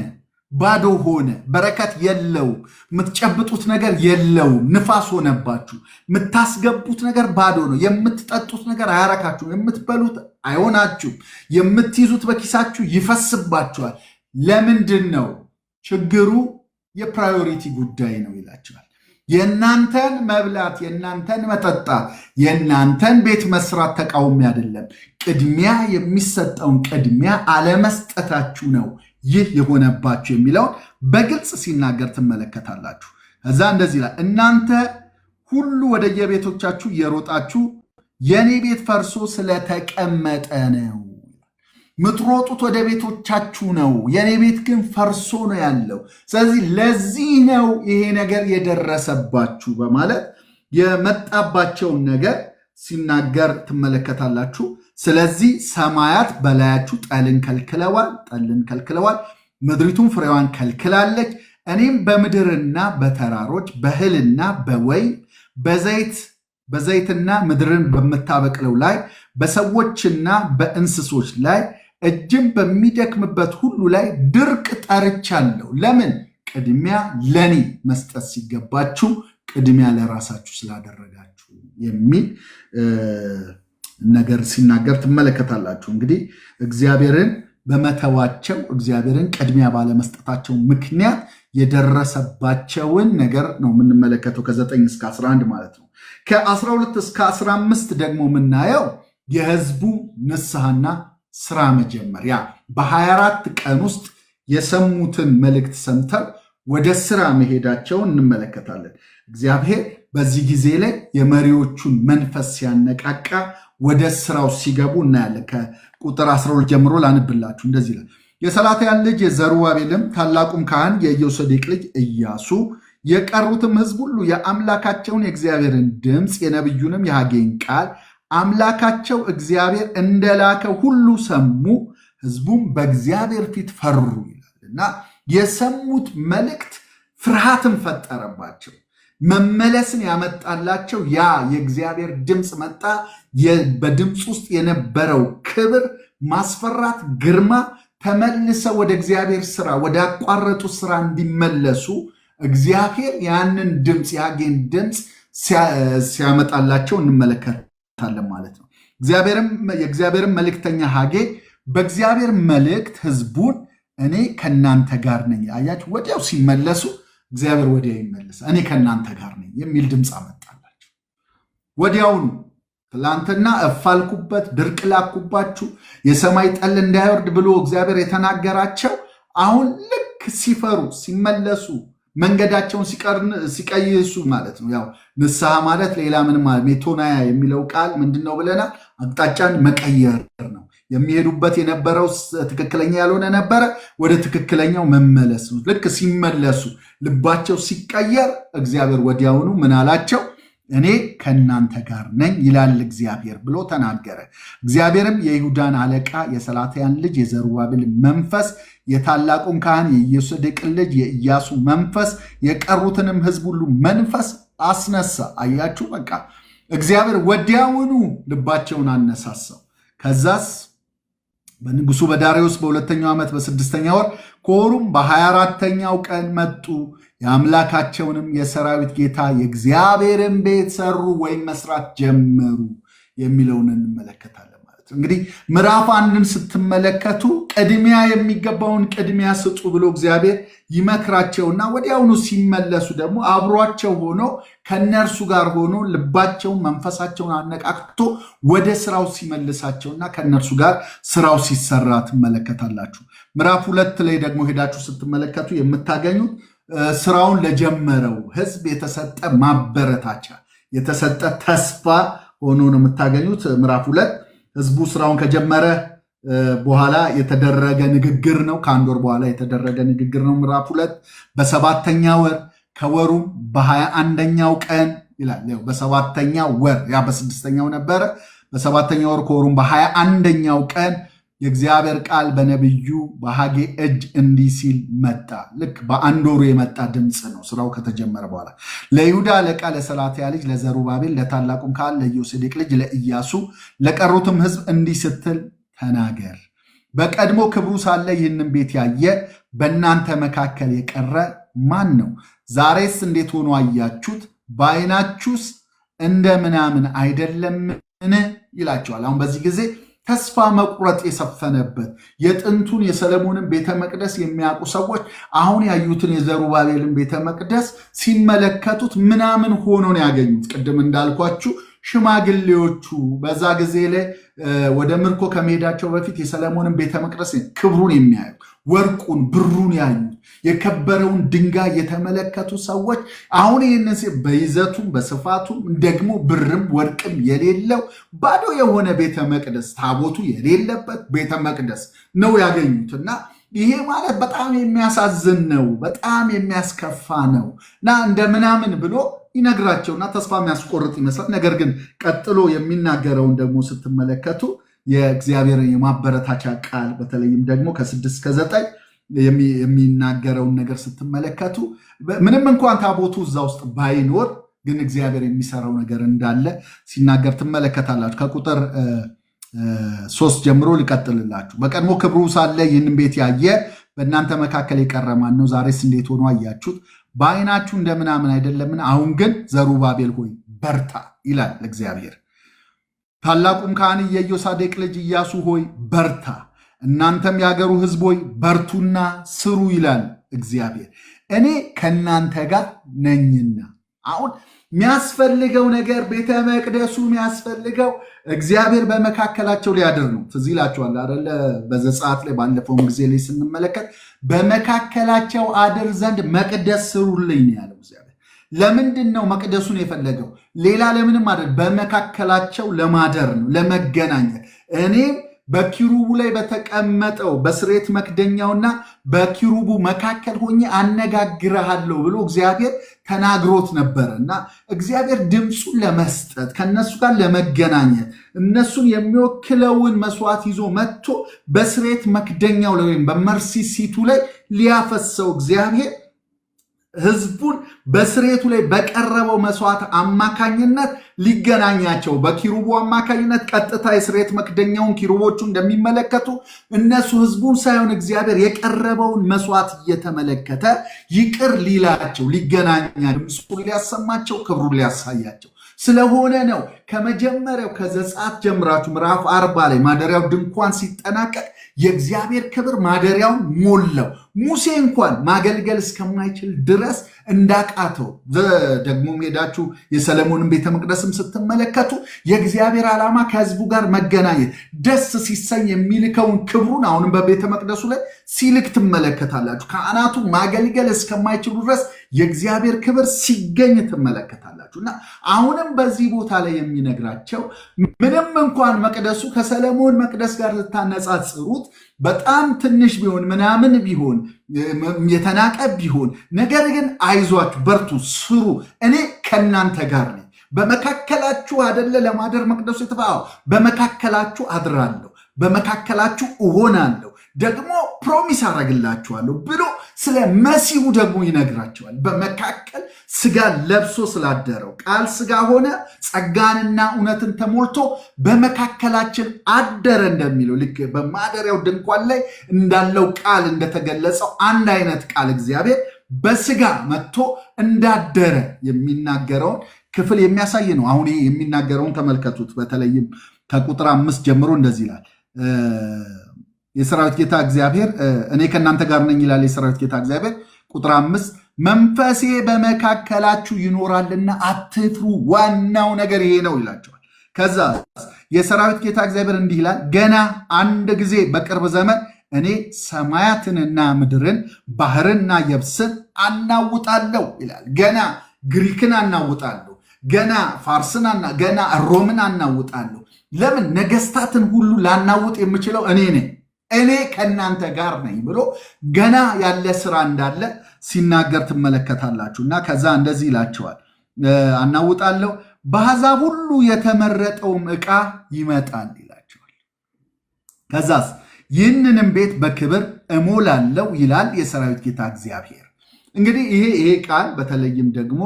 ባዶ ሆነ፣ በረከት የለው፣ የምትጨብጡት ነገር የለው፣ ንፋስ ሆነባችሁ፣ የምታስገቡት ነገር ባዶ ነው፣ የምትጠጡት ነገር አያረካችሁም፣ የምትበሉት አይሆናችሁም፣ የምትይዙት በኪሳችሁ ይፈስባችኋል። ለምንድን ነው? ችግሩ የፕራዮሪቲ ጉዳይ ነው ይላቸዋል። የእናንተን መብላት፣ የእናንተን መጠጣት፣ የእናንተን ቤት መስራት ተቃውሞ አይደለም። ቅድሚያ የሚሰጠውን ቅድሚያ አለመስጠታችሁ ነው ይህ የሆነባችሁ የሚለውን በግልጽ ሲናገር ትመለከታላችሁ። ከዛ እንደዚህ ይላል፣ እናንተ ሁሉ ወደ የቤቶቻችሁ እየሮጣችሁ የኔ ቤት ፈርሶ ስለተቀመጠ ነው። ምትሮጡት ወደ ቤቶቻችሁ ነው፣ የኔ ቤት ግን ፈርሶ ነው ያለው። ስለዚህ ለዚህ ነው ይሄ ነገር የደረሰባችሁ በማለት የመጣባቸውን ነገር ሲናገር ትመለከታላችሁ። ስለዚህ ሰማያት በላያችሁ ጠልን ከልክለዋል፣ ምድሪቱም ፍሬዋን ከልክላለች። እኔም በምድርና በተራሮች በእህልና በወይን በዘይትና ምድርን በምታበቅለው ላይ በሰዎችና በእንስሶች ላይ እጅም በሚደክምበት ሁሉ ላይ ድርቅ ጠርቻለሁ። ለምን? ቅድሚያ ለኔ መስጠት ሲገባችሁ ቅድሚያ ለራሳችሁ ስላደረጋችሁ የሚል ነገር ሲናገር ትመለከታላችሁ። እንግዲህ እግዚአብሔርን በመተዋቸው እግዚአብሔርን ቅድሚያ ባለመስጠታቸው ምክንያት የደረሰባቸውን ነገር ነው የምንመለከተው ከ9 እስከ 11 ማለት ነው። ከ12 እስከ 15 ደግሞ የምናየው የህዝቡ ንስሐና ስራ መጀመሪያ በ24 ቀን ውስጥ የሰሙትን መልእክት ሰምተው ወደ ስራ መሄዳቸውን እንመለከታለን። እግዚአብሔር በዚህ ጊዜ ላይ የመሪዎቹን መንፈስ ሲያነቃቃ ወደ ስራው ሲገቡ እናያለን። ከቁጥር 12 ጀምሮ ላንብላችሁ። እንደዚህ ይላል። የሰላትያል ልጅ የዘሩባቤልም ታላቁም ካህን የኢዮሴዴቅ ልጅ ኢያሱ የቀሩትም ህዝብ ሁሉ የአምላካቸውን የእግዚአብሔርን ድምፅ የነቢዩንም የሐጌን ቃል አምላካቸው እግዚአብሔር እንደላከ ሁሉ ሰሙ። ህዝቡም በእግዚአብሔር ፊት ፈሩ ይላልና የሰሙት መልእክት ፍርሃትን ፈጠረባቸው። መመለስን ያመጣላቸው ያ የእግዚአብሔር ድምፅ መጣ። በድምፅ ውስጥ የነበረው ክብር፣ ማስፈራት፣ ግርማ ተመልሰው ወደ እግዚአብሔር ስራ ወደ አቋረጡ ስራ እንዲመለሱ እግዚአብሔር ያንን ድምፅ የሐጌን ድምፅ ሲያመጣላቸው እንመለከታለን ማለት ነው። የእግዚአብሔርን መልእክተኛ ሐጌ በእግዚአብሔር መልእክት ህዝቡን እኔ ከእናንተ ጋር ነኝ፣ አያችሁ፣ ወዲያው ሲመለሱ እግዚአብሔር ወዲያው ይመለሳል። እኔ ከእናንተ ጋር ነኝ የሚል ድምፅ አመጣላቸው ወዲያውኑ። ትላንትና እፋልኩበት፣ ድርቅ ላኩባችሁ፣ የሰማይ ጠል እንዳይወርድ ብሎ እግዚአብሔር የተናገራቸው አሁን ልክ ሲፈሩ ሲመለሱ መንገዳቸውን ሲቀይሱ ማለት ነው። ያው ንስሐ ማለት ሌላ ምንም ማለት ሜቶናያ የሚለው ቃል ምንድነው ብለናል? አቅጣጫን መቀየር ነው። የሚሄዱበት የነበረው ትክክለኛ ያልሆነ ነበረ፣ ወደ ትክክለኛው መመለስ ነው። ልክ ሲመለሱ ልባቸው ሲቀየር እግዚአብሔር ወዲያውኑ ምን አላቸው? እኔ ከእናንተ ጋር ነኝ ይላል እግዚአብሔር ብሎ ተናገረ። እግዚአብሔርም የይሁዳን አለቃ የሰላትያን ልጅ የዘሩባቤል መንፈስ፣ የታላቁን ካህን የኢዮሴዴቅን ልጅ የኢያሱ መንፈስ፣ የቀሩትንም ህዝብ ሁሉ መንፈስ አስነሳ። አያችሁ፣ በቃ እግዚአብሔር ወዲያውኑ ልባቸውን አነሳሳው። ከዛስ በንጉሱ በዳርዮስ በሁለተኛው ዓመት በ6ኛ ወር ከወሩም በ24ተኛው ቀን መጡ። የአምላካቸውንም የሰራዊት ጌታ የእግዚአብሔርን ቤት ሰሩ ወይም መስራት ጀመሩ የሚለውን እንመለከታለን ማለት ነው። እንግዲህ ምዕራፍ 1ን ስትመለከቱ ቅድሚያ የሚገባውን ቅድሚያ ስጡ ብሎ እግዚአብሔር ይመክራቸውና ወዲያውኑ ሲመለሱ ደግሞ አብሯቸው ሆኖ ከነርሱ ጋር ሆኖ ልባቸውን መንፈሳቸውን አነቃቅቶ ወደ ስራው ሲመልሳቸውና ከነርሱ ጋር ስራው ሲሰራ ትመለከታላችሁ። ምዕራፍ 2 ላይ ደግሞ ሄዳችሁ ስትመለከቱ የምታገኙት ስራውን ለጀመረው ህዝብ የተሰጠ ማበረታቻ የተሰጠ ተስፋ ሆኖ ነው የምታገኙት። ምዕራፍ 2 ህዝቡ ስራውን ከጀመረ በኋላ የተደረገ ንግግር ነው። ከአንድ ወር በኋላ የተደረገ ንግግር ነው። ምዕራፍ 2 በ7ኛ ወር ከወሩም በ21ኛው ቀን ይላል። በ7ኛው ወር ያ በ6ኛው ነበረ። በ7ኛው ወር ከወሩም በ21ኛው ቀን የእግዚአብሔር ቃል በነቢዩ በሐጌ እጅ እንዲህ ሲል መጣ። ልክ በአንድ ወሩ የመጣ ድምፅ ነው ስራው ከተጀመረ በኋላ። ለይሁዳ አለቃ ለሰላትያ ልጅ ለዘሩባቤል፣ ለታላቁም ካህን ለኢዮሴዴቅ ልጅ ለኢያሱ፣ ለቀሩትም ህዝብ እንዲህ ስትል ተናገር። በቀድሞ ክብሩ ሳለ ይህንን ቤት ያየ በእናንተ መካከል የቀረ ማን ነው? ዛሬስ እንዴት ሆኖ አያችሁት? በዓይናችሁስ እንደ ምናምን አይደለምን? ይላቸዋል። አሁን በዚህ ጊዜ ተስፋ መቁረጥ የሰፈነበት የጥንቱን የሰለሞንን ቤተ መቅደስ የሚያውቁ ሰዎች አሁን ያዩትን የዘሩባቤልን ቤተ መቅደስ ሲመለከቱት ምናምን ሆኖ ነው ያገኙት። ቅድም እንዳልኳችሁ ሽማግሌዎቹ በዛ ጊዜ ላይ ወደ ምርኮ ከመሄዳቸው በፊት የሰለሞንን ቤተ መቅደስ ክብሩን የሚያዩ ወርቁን፣ ብሩን ያዩ የከበረውን ድንጋይ የተመለከቱ ሰዎች አሁን ይህንን በይዘቱም በስፋቱም ደግሞ ብርም ወርቅም የሌለው ባዶ የሆነ ቤተ መቅደስ ታቦቱ የሌለበት ቤተ መቅደስ ነው ያገኙት እና ይሄ ማለት በጣም የሚያሳዝን ነው፣ በጣም የሚያስከፋ ነው እና እንደ ምናምን ብሎ ይነግራቸውና ተስፋ የሚያስቆርጥ ይመስላል። ነገር ግን ቀጥሎ የሚናገረውን ደግሞ ስትመለከቱ የእግዚአብሔርን የማበረታቻ ቃል በተለይም ደግሞ ከ6 እስከ 9 የሚናገረውን ነገር ስትመለከቱ ምንም እንኳን ታቦቱ እዛ ውስጥ ባይኖር ግን እግዚአብሔር የሚሰራው ነገር እንዳለ ሲናገር ትመለከታላችሁ። ከቁጥር 3 ጀምሮ ሊቀጥልላችሁ። በቀድሞ ክብሩ ሳለ ይህንን ቤት ያየ በእናንተ መካከል የቀረ ማን ነው? ዛሬስ እንዴት ሆኖ አያችሁት? በዓይናችሁ እንደምናምን አይደለምን? አሁን ግን ዘሩባቤል ሆይ በርታ ይላል እግዚአብሔር። ታላቁም ካህን የኢዮሳዴቅ ልጅ ኢያሱ ሆይ በርታ፣ እናንተም የአገሩ ሕዝብ ሆይ በርቱና ስሩ ይላል እግዚአብሔር፣ እኔ ከእናንተ ጋር ነኝና። አሁን የሚያስፈልገው ነገር ቤተ መቅደሱ የሚያስፈልገው እግዚአብሔር በመካከላቸው ሊያድር ነው። ትዝ ይላችኋል አይደለ? በዘጸአት ላይ ባለፈውም ጊዜ ላይ ስንመለከት በመካከላቸው አድር ዘንድ መቅደስ ስሩልኝ ያለው እግዚአብሔር። ለምንድን ነው መቅደሱን የፈለገው? ሌላ ለምንም አይደል፣ በመካከላቸው ለማደር ነው፣ ለመገናኘት። እኔም በኪሩቡ ላይ በተቀመጠው በስሬት መክደኛውና በኪሩቡ መካከል ሆኜ አነጋግረሃለሁ ብሎ እግዚአብሔር ተናግሮት ነበረ እና እግዚአብሔር ድምፁን ለመስጠት ከነሱ ጋር ለመገናኘት እነሱን የሚወክለውን መስዋዕት ይዞ መጥቶ በስሬት መክደኛው ላይ ወይም በመርሲ ሲቱ ላይ ሊያፈሰው እግዚአብሔር ህዝቡን በስሬቱ ላይ በቀረበው መስዋዕት አማካኝነት ሊገናኛቸው በኪሩቡ አማካኝነት ቀጥታ የስሬት መክደኛውን ኪሩቦቹ እንደሚመለከቱ እነሱ ህዝቡን ሳይሆን እግዚአብሔር የቀረበውን መስዋዕት እየተመለከተ ይቅር ሊላቸው ሊገናኛቸው ድምፁን ሊያሰማቸው ክብሩን ሊያሳያቸው ስለሆነ ነው። ከመጀመሪያው ከዘጸአት ጀምራችሁ ምዕራፍ 40 ላይ ማደሪያው ድንኳን ሲጠናቀቅ የእግዚአብሔር ክብር ማደሪያውን ሞላው። ሙሴ እንኳን ማገልገል እስከማይችል ድረስ እንዳቃተው ደግሞ ሄዳችሁ የሰለሞንን ቤተ መቅደስም ስትመለከቱ የእግዚአብሔር ዓላማ ከህዝቡ ጋር መገናኘት ደስ ሲሰኝ የሚልከውን ክብሩን አሁንም በቤተ መቅደሱ ላይ ሲልክ ትመለከታላችሁ። ካህናቱ ማገልገል እስከማይችሉ ድረስ የእግዚአብሔር ክብር ሲገኝ ትመለከታላችሁ። እና አሁንም በዚህ ቦታ ላይ የሚነግራቸው ምንም እንኳን መቅደሱ ከሰለሞን መቅደስ ጋር ልታነጻጽሩት በጣም ትንሽ ቢሆን ምናምን ቢሆን የተናቀ ቢሆን፣ ነገር ግን አይዟችሁ፣ በርቱ፣ ስሩ፣ እኔ ከእናንተ ጋር ነኝ። በመካከላችሁ አደለ ለማደር መቅደሱ የተባለው፣ በመካከላችሁ አድራለሁ፣ በመካከላችሁ እሆናለሁ፣ ደግሞ ፕሮሚስ አደርግላችኋለሁ ብሎ ስለ መሲሁ ደግሞ ይነግራቸዋል። በመካከል ስጋ ለብሶ ስላደረው ቃል ስጋ ሆነ፣ ጸጋንና እውነትን ተሞልቶ በመካከላችን አደረ እንደሚለው ልክ በማደሪያው ድንኳን ላይ እንዳለው ቃል እንደተገለጸው አንድ አይነት ቃል እግዚአብሔር በስጋ መጥቶ እንዳደረ የሚናገረውን ክፍል የሚያሳይ ነው። አሁን ይህ የሚናገረውን ተመልከቱት። በተለይም ከቁጥር 5 ጀምሮ እንደዚህ ይላል። የሰራዊት ጌታ እግዚአብሔር እኔ ከእናንተ ጋር ነኝ ይላል የሰራዊት ጌታ እግዚአብሔር። ቁጥር 5 መንፈሴ በመካከላችሁ ይኖራልና አትፍሩ፣ ዋናው ነገር ይሄ ነው ይላቸዋል። ከዛ የሰራዊት ጌታ እግዚአብሔር እንዲህ ይላል፣ ገና አንድ ጊዜ በቅርብ ዘመን እኔ ሰማያትንና ምድርን ባህርና የብስን አናውጣለሁ ይላል። ገና ግሪክን አናውጣለሁ፣ ገና ፋርስን፣ ገና ሮምን አናውጣለሁ። ለምን? ነገስታትን ሁሉ ላናውጥ የምችለው እኔ ነኝ፣ እኔ ከእናንተ ጋር ነኝ ብሎ ገና ያለ ስራ እንዳለ ሲናገር ትመለከታላችሁ። እና ከዛ እንደዚህ ይላቸዋል፣ አናውጣለሁ፣ በአሕዛብ ሁሉ የተመረጠውም ዕቃ ይመጣል ይላቸዋል። ከዛስ ይህንንም ቤት በክብር እሞላለሁ ይላል የሰራዊት ጌታ እግዚአብሔር። እንግዲህ ይሄ ቃል በተለይም ደግሞ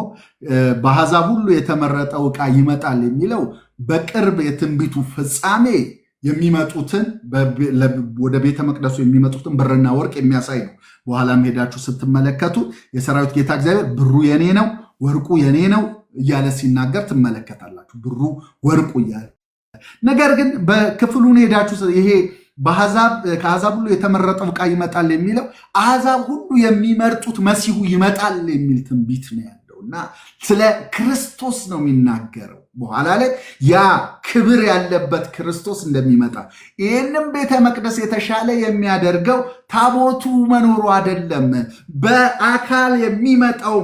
በአሕዛብ ሁሉ የተመረጠው ዕቃ ይመጣል የሚለው በቅርብ የትንቢቱ ፍጻሜ የሚመጡትን ወደ ቤተ መቅደሱ የሚመጡትን ብርና ወርቅ የሚያሳይ ነው። በኋላም ሄዳችሁ ስትመለከቱ የሰራዊት ጌታ እግዚአብሔር ብሩ የኔ ነው፣ ወርቁ የኔ ነው እያለ ሲናገር ትመለከታላችሁ። ብሩ ወርቁ እያለ ነገር ግን በክፍሉን ሄዳችሁ ይሄ ከአሕዛብ ሁሉ የተመረጠው ዕቃ ይመጣል የሚለው አሕዛብ ሁሉ የሚመርጡት መሲሁ ይመጣል የሚል ትንቢት ነው ያለው እና ስለ ክርስቶስ ነው የሚናገረው። በኋላ ላይ ያ ክብር ያለበት ክርስቶስ እንደሚመጣ፣ ይህንም ቤተ መቅደስ የተሻለ የሚያደርገው ታቦቱ መኖሩ አይደለም፣ በአካል የሚመጣው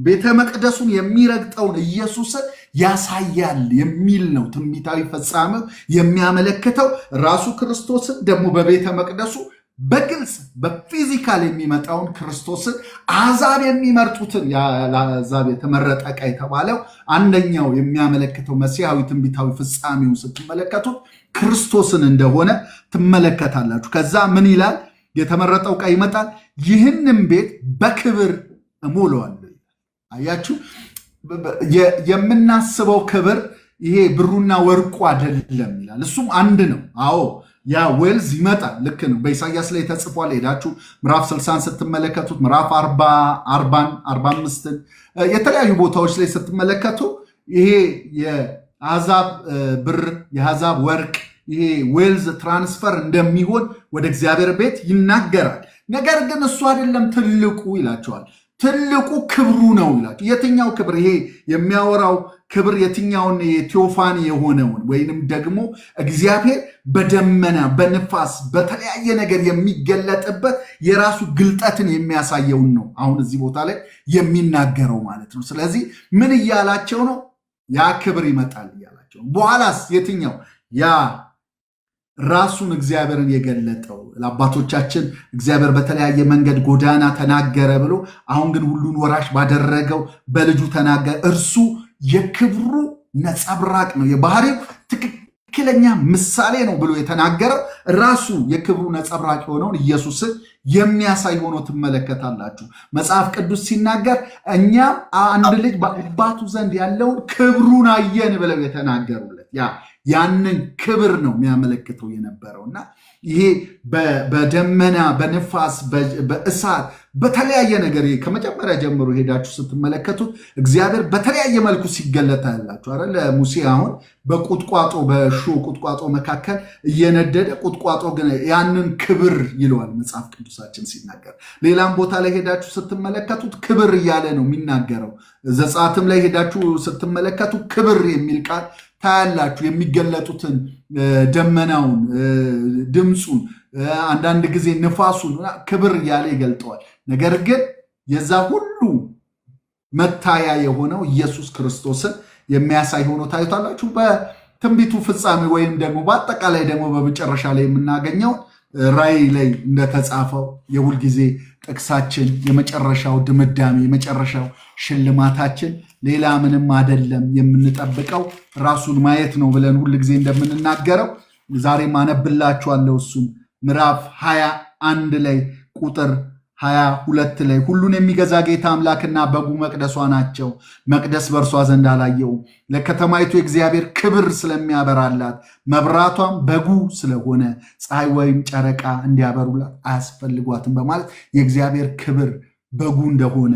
ቤተ መቅደሱን የሚረግጠውን ኢየሱስን ያሳያል የሚል ነው። ትንቢታዊ ፍጻሜው የሚያመለክተው ራሱ ክርስቶስን ደግሞ በቤተ መቅደሱ በግልጽ በፊዚካል የሚመጣውን ክርስቶስን አሕዛብ የሚመርጡትን ለአሕዛብ የተመረጠ ዕቃ የተባለው አንደኛው የሚያመለክተው መሲሐዊ ትንቢታዊ ፍጻሜውን ስትመለከቱት ክርስቶስን እንደሆነ ትመለከታላችሁ። ከዛ ምን ይላል? የተመረጠው ዕቃ ይመጣል፣ ይህንም ቤት በክብር እሞላዋለሁ። አያችሁ፣ የምናስበው ክብር ይሄ ብሩና ወርቁ አይደለም ይላል። እሱም አንድ ነው። አዎ ያ ዌልዝ ይመጣል። ልክ ነው። በኢሳያስ ላይ ተጽፏል። ሄዳችሁ ምዕራፍ 60 ስትመለከቱት ምዕራፍ 40፣ 45 የተለያዩ ቦታዎች ላይ ስትመለከቱ ይሄ አሕዛብ ብር፣ የአሕዛብ ወርቅ፣ ይሄ ዌልዝ ትራንስፈር እንደሚሆን ወደ እግዚአብሔር ቤት ይናገራል። ነገር ግን እሱ አይደለም ትልቁ ይላቸዋል። ትልቁ ክብሩ ነው ይላቸው። የትኛው ክብር? ይሄ የሚያወራው ክብር የትኛውን? የቴዎፋኒ የሆነውን ወይንም ደግሞ እግዚአብሔር በደመና በንፋስ በተለያየ ነገር የሚገለጥበት የራሱ ግልጠትን የሚያሳየውን ነው አሁን እዚህ ቦታ ላይ የሚናገረው ማለት ነው። ስለዚህ ምን እያላቸው ነው? ያ ክብር ይመጣል እያላቸው። በኋላስ የትኛው? ያ ራሱን እግዚአብሔርን የገለጠው ለአባቶቻችን እግዚአብሔር በተለያየ መንገድ ጎዳና ተናገረ ብሎ አሁን ግን ሁሉን ወራሽ ባደረገው በልጁ ተናገረ። እርሱ የክብሩ ነጸብራቅ ነው፣ የባህሪው ትክክለኛ ምሳሌ ነው ብሎ የተናገረው ራሱ የክብሩ ነጸብራቅ የሆነውን ኢየሱስን የሚያሳይ ሆኖ ትመለከታላችሁ። መጽሐፍ ቅዱስ ሲናገር እኛም አንድ ልጅ በአባቱ ዘንድ ያለውን ክብሩን አየን ብለው የተናገሩለት ያንን ክብር ነው የሚያመለክተው የነበረው እና ይሄ በደመና በንፋስ በእሳት በተለያየ ነገር ከመጀመሪያ ጀምሮ ሄዳችሁ ስትመለከቱት እግዚአብሔር በተለያየ መልኩ ሲገለጥ ያላችሁ አይደል? ለሙሴ አሁን በቁጥቋጦ በእሾህ ቁጥቋጦ መካከል እየነደደ ቁጥቋጦ ግን ያንን ክብር ይለዋል መጽሐፍ ቅዱሳችን ሲናገር። ሌላም ቦታ ላይ ሄዳችሁ ስትመለከቱት ክብር እያለ ነው የሚናገረው። ዘጸአትም ላይ ሄዳችሁ ስትመለከቱ ክብር የሚል ቃል ታያላችሁ። የሚገለጡትን ደመናውን፣ ድምፁን፣ አንዳንድ ጊዜ ንፋሱን ክብር እያለ ይገልጠዋል። ነገር ግን የዛ ሁሉ መታያ የሆነው ኢየሱስ ክርስቶስን የሚያሳይ ሆኖ ታዩታላችሁ። በትንቢቱ ፍጻሜ ወይም ደግሞ በአጠቃላይ ደግሞ በመጨረሻ ላይ የምናገኘው ራእይ ላይ እንደተጻፈው የሁልጊዜ ጥቅሳችን የመጨረሻው ድምዳሜ የመጨረሻው ሽልማታችን ሌላ ምንም አይደለም፣ የምንጠብቀው ራሱን ማየት ነው ብለን ሁልጊዜ እንደምንናገረው ዛሬም አነብላችኋለሁ። እሱም ምዕራፍ 21 ላይ ቁጥር 22 ላይ ሁሉን የሚገዛ ጌታ አምላክና በጉ መቅደሷ ናቸው፣ መቅደስ በእርሷ ዘንድ አላየውም። ለከተማይቱ የእግዚአብሔር ክብር ስለሚያበራላት መብራቷም በጉ ስለሆነ ፀሐይ ወይም ጨረቃ እንዲያበሩላት አያስፈልጓትም በማለት የእግዚአብሔር ክብር በጉ እንደሆነ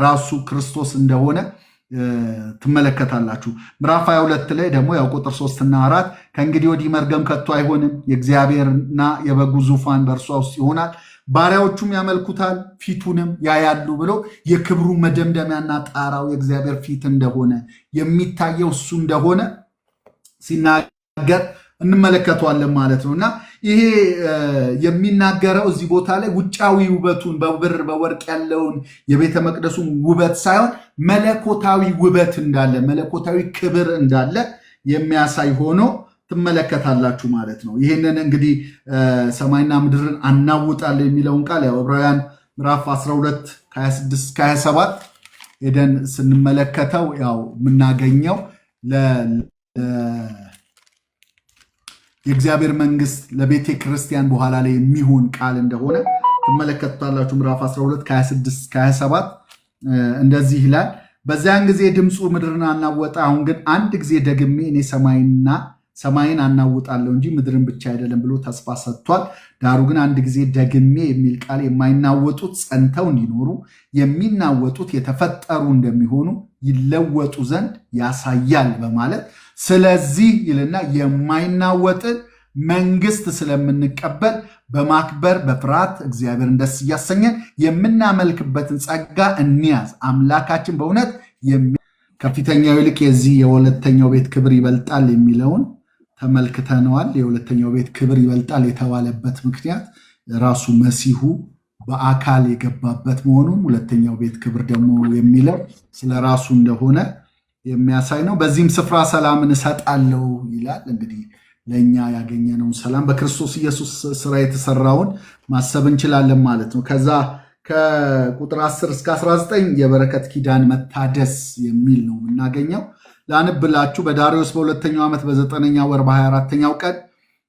ራሱ ክርስቶስ እንደሆነ ትመለከታላችሁ። ምዕራፍ 22 ላይ ደግሞ ያው ቁጥር 3 እና 4 ከእንግዲህ ወዲህ መርገም ከቶ አይሆንም፣ የእግዚአብሔርና የበጉ ዙፋን በእርሷ ውስጥ ይሆናል፣ ባሪያዎቹም ያመልኩታል፣ ፊቱንም ያያሉ ብሎ የክብሩ መደምደሚያና ጣራው የእግዚአብሔር ፊት እንደሆነ የሚታየው እሱ እንደሆነ ሲናገር እንመለከተዋለን ማለት ነው። እና ይሄ የሚናገረው እዚህ ቦታ ላይ ውጫዊ ውበቱን በብር በወርቅ ያለውን የቤተ መቅደሱን ውበት ሳይሆን መለኮታዊ ውበት እንዳለ መለኮታዊ ክብር እንዳለ የሚያሳይ ሆኖ ትመለከታላችሁ ማለት ነው። ይህንን እንግዲህ ሰማይና ምድርን አናውጣለን የሚለውን ቃል ያው ዕብራውያን ምዕራፍ 12 26-27 ሄደን ስንመለከተው ያው የምናገኘው የእግዚአብሔር መንግስት ለቤተ ክርስቲያን በኋላ ላይ የሚሆን ቃል እንደሆነ ትመለከቱታላችሁ። ምዕራፍ 12 26-27 እንደዚህ ይላል፣ በዚያን ጊዜ ድምፁ ምድርን አናወጠ። አሁን ግን አንድ ጊዜ ደግሜ እኔ ሰማይን አናውጣለሁ እንጂ ምድርን ብቻ አይደለም ብሎ ተስፋ ሰጥቷል። ዳሩ ግን አንድ ጊዜ ደግሜ የሚል ቃል የማይናወጡት ጸንተው እንዲኖሩ የሚናወጡት የተፈጠሩ እንደሚሆኑ ይለወጡ ዘንድ ያሳያል በማለት ስለዚህ ይልና የማይናወጥን መንግስት ስለምንቀበል በማክበር በፍርሃት እግዚአብሔርን ደስ እያሰኘን የምናመልክበትን ጸጋ እንያዝ። አምላካችን በእውነት ከፊተኛው ይልቅ የዚህ የሁለተኛው ቤት ክብር ይበልጣል የሚለውን ተመልክተነዋል። የሁለተኛው ቤት ክብር ይበልጣል የተባለበት ምክንያት ራሱ መሲሁ በአካል የገባበት መሆኑን፣ ሁለተኛው ቤት ክብር ደግሞ የሚለው ስለ ራሱ እንደሆነ የሚያሳይ ነው። በዚህም ስፍራ ሰላምን እሰጣለሁ ይላል። እንግዲህ ለእኛ ያገኘነውን ሰላም በክርስቶስ ኢየሱስ ስራ የተሰራውን ማሰብ እንችላለን ማለት ነው። ከዛ ከቁጥር 10-19 የበረከት ኪዳን መታደስ የሚል ነው የምናገኘው። ላንብላችሁ። በዳርዮስ በሁለተኛው ዓመት በ9ኛ ወር በ24ኛው ቀን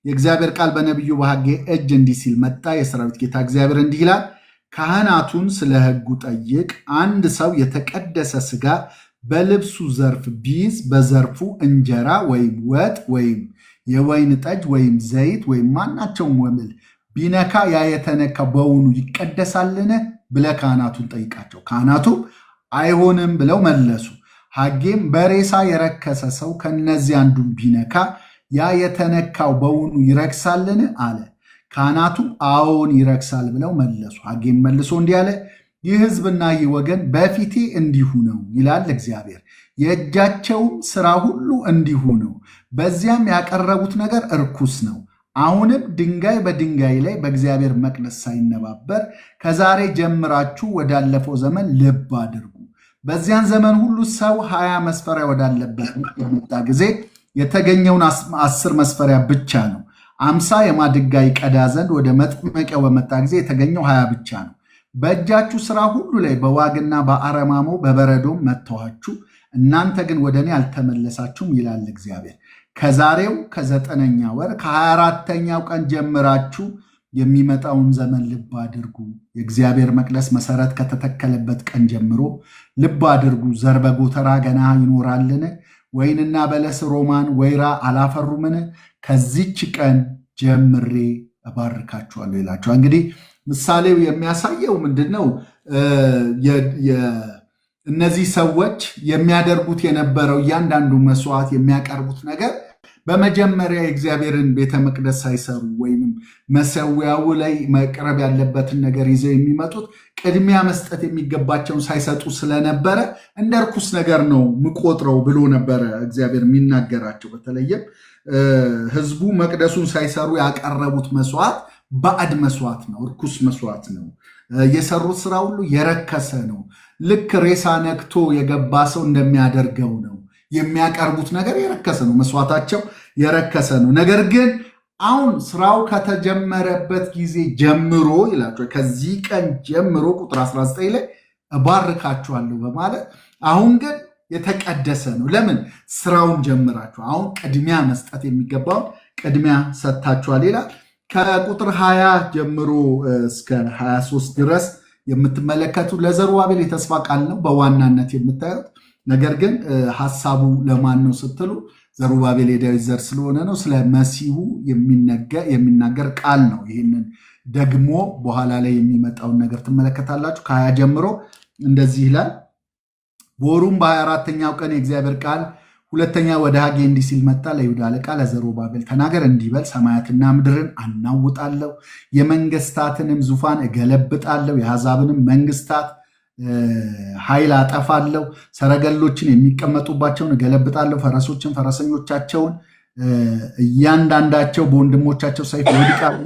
የእግዚአብሔር ቃል በነቢዩ በሐጌ እጅ እንዲህ ሲል መጣ። የሰራዊት ጌታ እግዚአብሔር እንዲህ ይላል፣ ካህናቱን ስለ ሕጉ ጠይቅ። አንድ ሰው የተቀደሰ ሥጋ በልብሱ ዘርፍ ቢይዝ በዘርፉ እንጀራ ወይም ወጥ ወይም የወይን ጠጅ ወይም ዘይት ወይም ማናቸውም ወምል ቢነካ ያ የተነካ በውኑ ይቀደሳልን ብለህ ካህናቱን ጠይቃቸው። ካህናቱ አይሆንም ብለው መለሱ። ሐጌም በሬሳ የረከሰ ሰው ከነዚህ አንዱን ቢነካ ያ የተነካው በውኑ ይረክሳልን አለ። ካህናቱም አዎን ይረክሳል ብለው መለሱ። ሐጌም መልሶ እንዲህ አለ፣ ይህ ሕዝብና ይህ ወገን በፊቴ እንዲሁ ነው ይላል እግዚአብሔር፣ የእጃቸውም ሥራ ሁሉ እንዲሁ ነው። በዚያም ያቀረቡት ነገር እርኩስ ነው። አሁንም ድንጋይ በድንጋይ ላይ በእግዚአብሔር መቅደስ ሳይነባበር ከዛሬ ጀምራችሁ ወዳለፈው ዘመን ልብ አድርጉ። በዚያን ዘመን ሁሉ ሰው 20 መስፈሪያ ወዳለበት በመጣ ጊዜ የተገኘውን 10 መስፈሪያ ብቻ ነው። 50 የማድጋ ይቀዳ ዘንድ ወደ መጥመቂያው በመጣ ጊዜ የተገኘው 20 ብቻ ነው። በእጃችሁ ሥራ ሁሉ ላይ በዋግና በአረማሞ በበረዶም መተዋችሁ፣ እናንተ ግን ወደ እኔ አልተመለሳችሁም ይላል እግዚአብሔር። ከዛሬው ከ9ኛ ወር ከ24ተኛው ቀን ጀምራችሁ የሚመጣውን ዘመን ልብ አድርጉ። የእግዚአብሔር መቅደስ መሰረት ከተተከለበት ቀን ጀምሮ ልብ አድርጉ። ዘር በጎተራ ገና ይኖራልን? ወይንና በለስ ሮማን ወይራ አላፈሩምን? ከዚች ቀን ጀምሬ እባርካችኋለሁ ይላቸዋል። እንግዲህ ምሳሌው የሚያሳየው ምንድን ነው? እነዚህ ሰዎች የሚያደርጉት የነበረው እያንዳንዱ መስዋዕት የሚያቀርቡት ነገር በመጀመሪያ የእግዚአብሔርን ቤተ መቅደስ ሳይሰሩ ወይም መሰዊያው ላይ መቅረብ ያለበትን ነገር ይዘው የሚመጡት ቅድሚያ መስጠት የሚገባቸውን ሳይሰጡ ስለነበረ እንደ ርኩስ ነገር ነው ምቆጥረው ብሎ ነበረ እግዚአብሔር የሚናገራቸው። በተለይም ሕዝቡ መቅደሱን ሳይሰሩ ያቀረቡት መስዋዕት ባዕድ መስዋዕት ነው፣ ርኩስ መስዋዕት ነው። የሰሩት ስራ ሁሉ የረከሰ ነው። ልክ ሬሳ ነክቶ የገባ ሰው እንደሚያደርገው ነው። የሚያቀርቡት ነገር የረከሰ ነው፣ መስዋዕታቸው የረከሰ ነው። ነገር ግን አሁን ስራው ከተጀመረበት ጊዜ ጀምሮ ይላቸዋል፣ ከዚህ ቀን ጀምሮ ቁጥር 19 ላይ እባርካችኋለሁ በማለት አሁን ግን የተቀደሰ ነው። ለምን? ስራውን ጀምራችሁ አሁን ቅድሚያ መስጠት የሚገባውን ቅድሚያ ሰጥታችኋል ይላል። ከቁጥር 20 ጀምሮ እስከ 23 ድረስ የምትመለከቱ ለዘሩባቤል የተስፋ ቃል ነው በዋናነት የምታዩት። ነገር ግን ሐሳቡ ለማን ነው ስትሉ ዘሩባቤል የዳዊት ዘር ስለሆነ ነው። ስለ መሲሁ የሚናገር ቃል ነው። ይህንን ደግሞ በኋላ ላይ የሚመጣውን ነገር ትመለከታላችሁ። ከ20 ጀምሮ እንደዚህ ይላል። በወሩም በ24ተኛው ቀን የእግዚአብሔር ቃል ሁለተኛ ወደ ሐጌ እንዲህ ሲል መጣ። ለይሁዳ አለቃ ለዘሩባቤል ተናገር እንዲህ በል፣ ሰማያትና ምድርን አናውጣለሁ፣ የመንግስታትንም ዙፋን እገለብጣለሁ፣ የአሕዛብንም መንግስታት ኃይል አጠፋለሁ፣ ሰረገሎችን የሚቀመጡባቸውን እገለብጣለሁ፣ ፈረሶችን ፈረሰኞቻቸውን እያንዳንዳቸው በወንድሞቻቸው ሰይፍ ይወድቃሉ።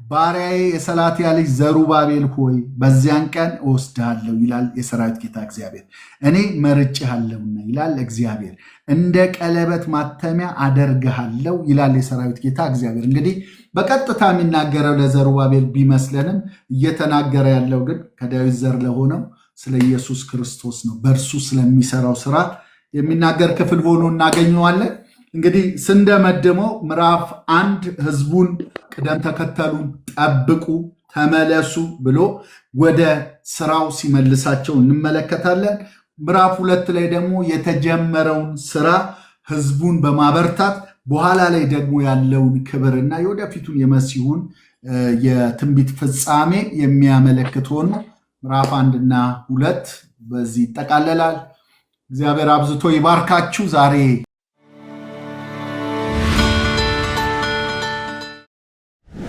ባሪያዬ የሰላትያ ልጅ ዘሩባቤል ሆይ በዚያን ቀን እወስድሃለሁ ይላል የሰራዊት ጌታ እግዚአብሔር። እኔ መርጬሃለሁና ይላል እግዚአብሔር። እንደ ቀለበት ማተሚያ አደርግሃለሁ ይላል የሰራዊት ጌታ እግዚአብሔር። እንግዲህ በቀጥታ የሚናገረው ለዘሩባቤል ቢመስለንም እየተናገረ ያለው ግን ከዳዊት ዘር ለሆነው ስለ ኢየሱስ ክርስቶስ ነው። በእርሱ ስለሚሰራው ስራ የሚናገር ክፍል ሆኖ እናገኘዋለን። እንግዲህ ስንደመድመው ምዕራፍ 1 ህዝቡን ቅደም ተከተሉን ጠብቁ፣ ተመለሱ ብሎ ወደ ስራው ሲመልሳቸው እንመለከታለን። ምዕራፍ 2 ላይ ደግሞ የተጀመረውን ስራ ህዝቡን በማበርታት በኋላ ላይ ደግሞ ያለውን ክብርና የወደፊቱን የመሲሁን የትንቢት ፍጻሜ የሚያመለክት ሆኖ ምዕራፍ 1 እና 2 በዚህ ይጠቃለላል። እግዚአብሔር አብዝቶ ይባርካችሁ። ዛሬ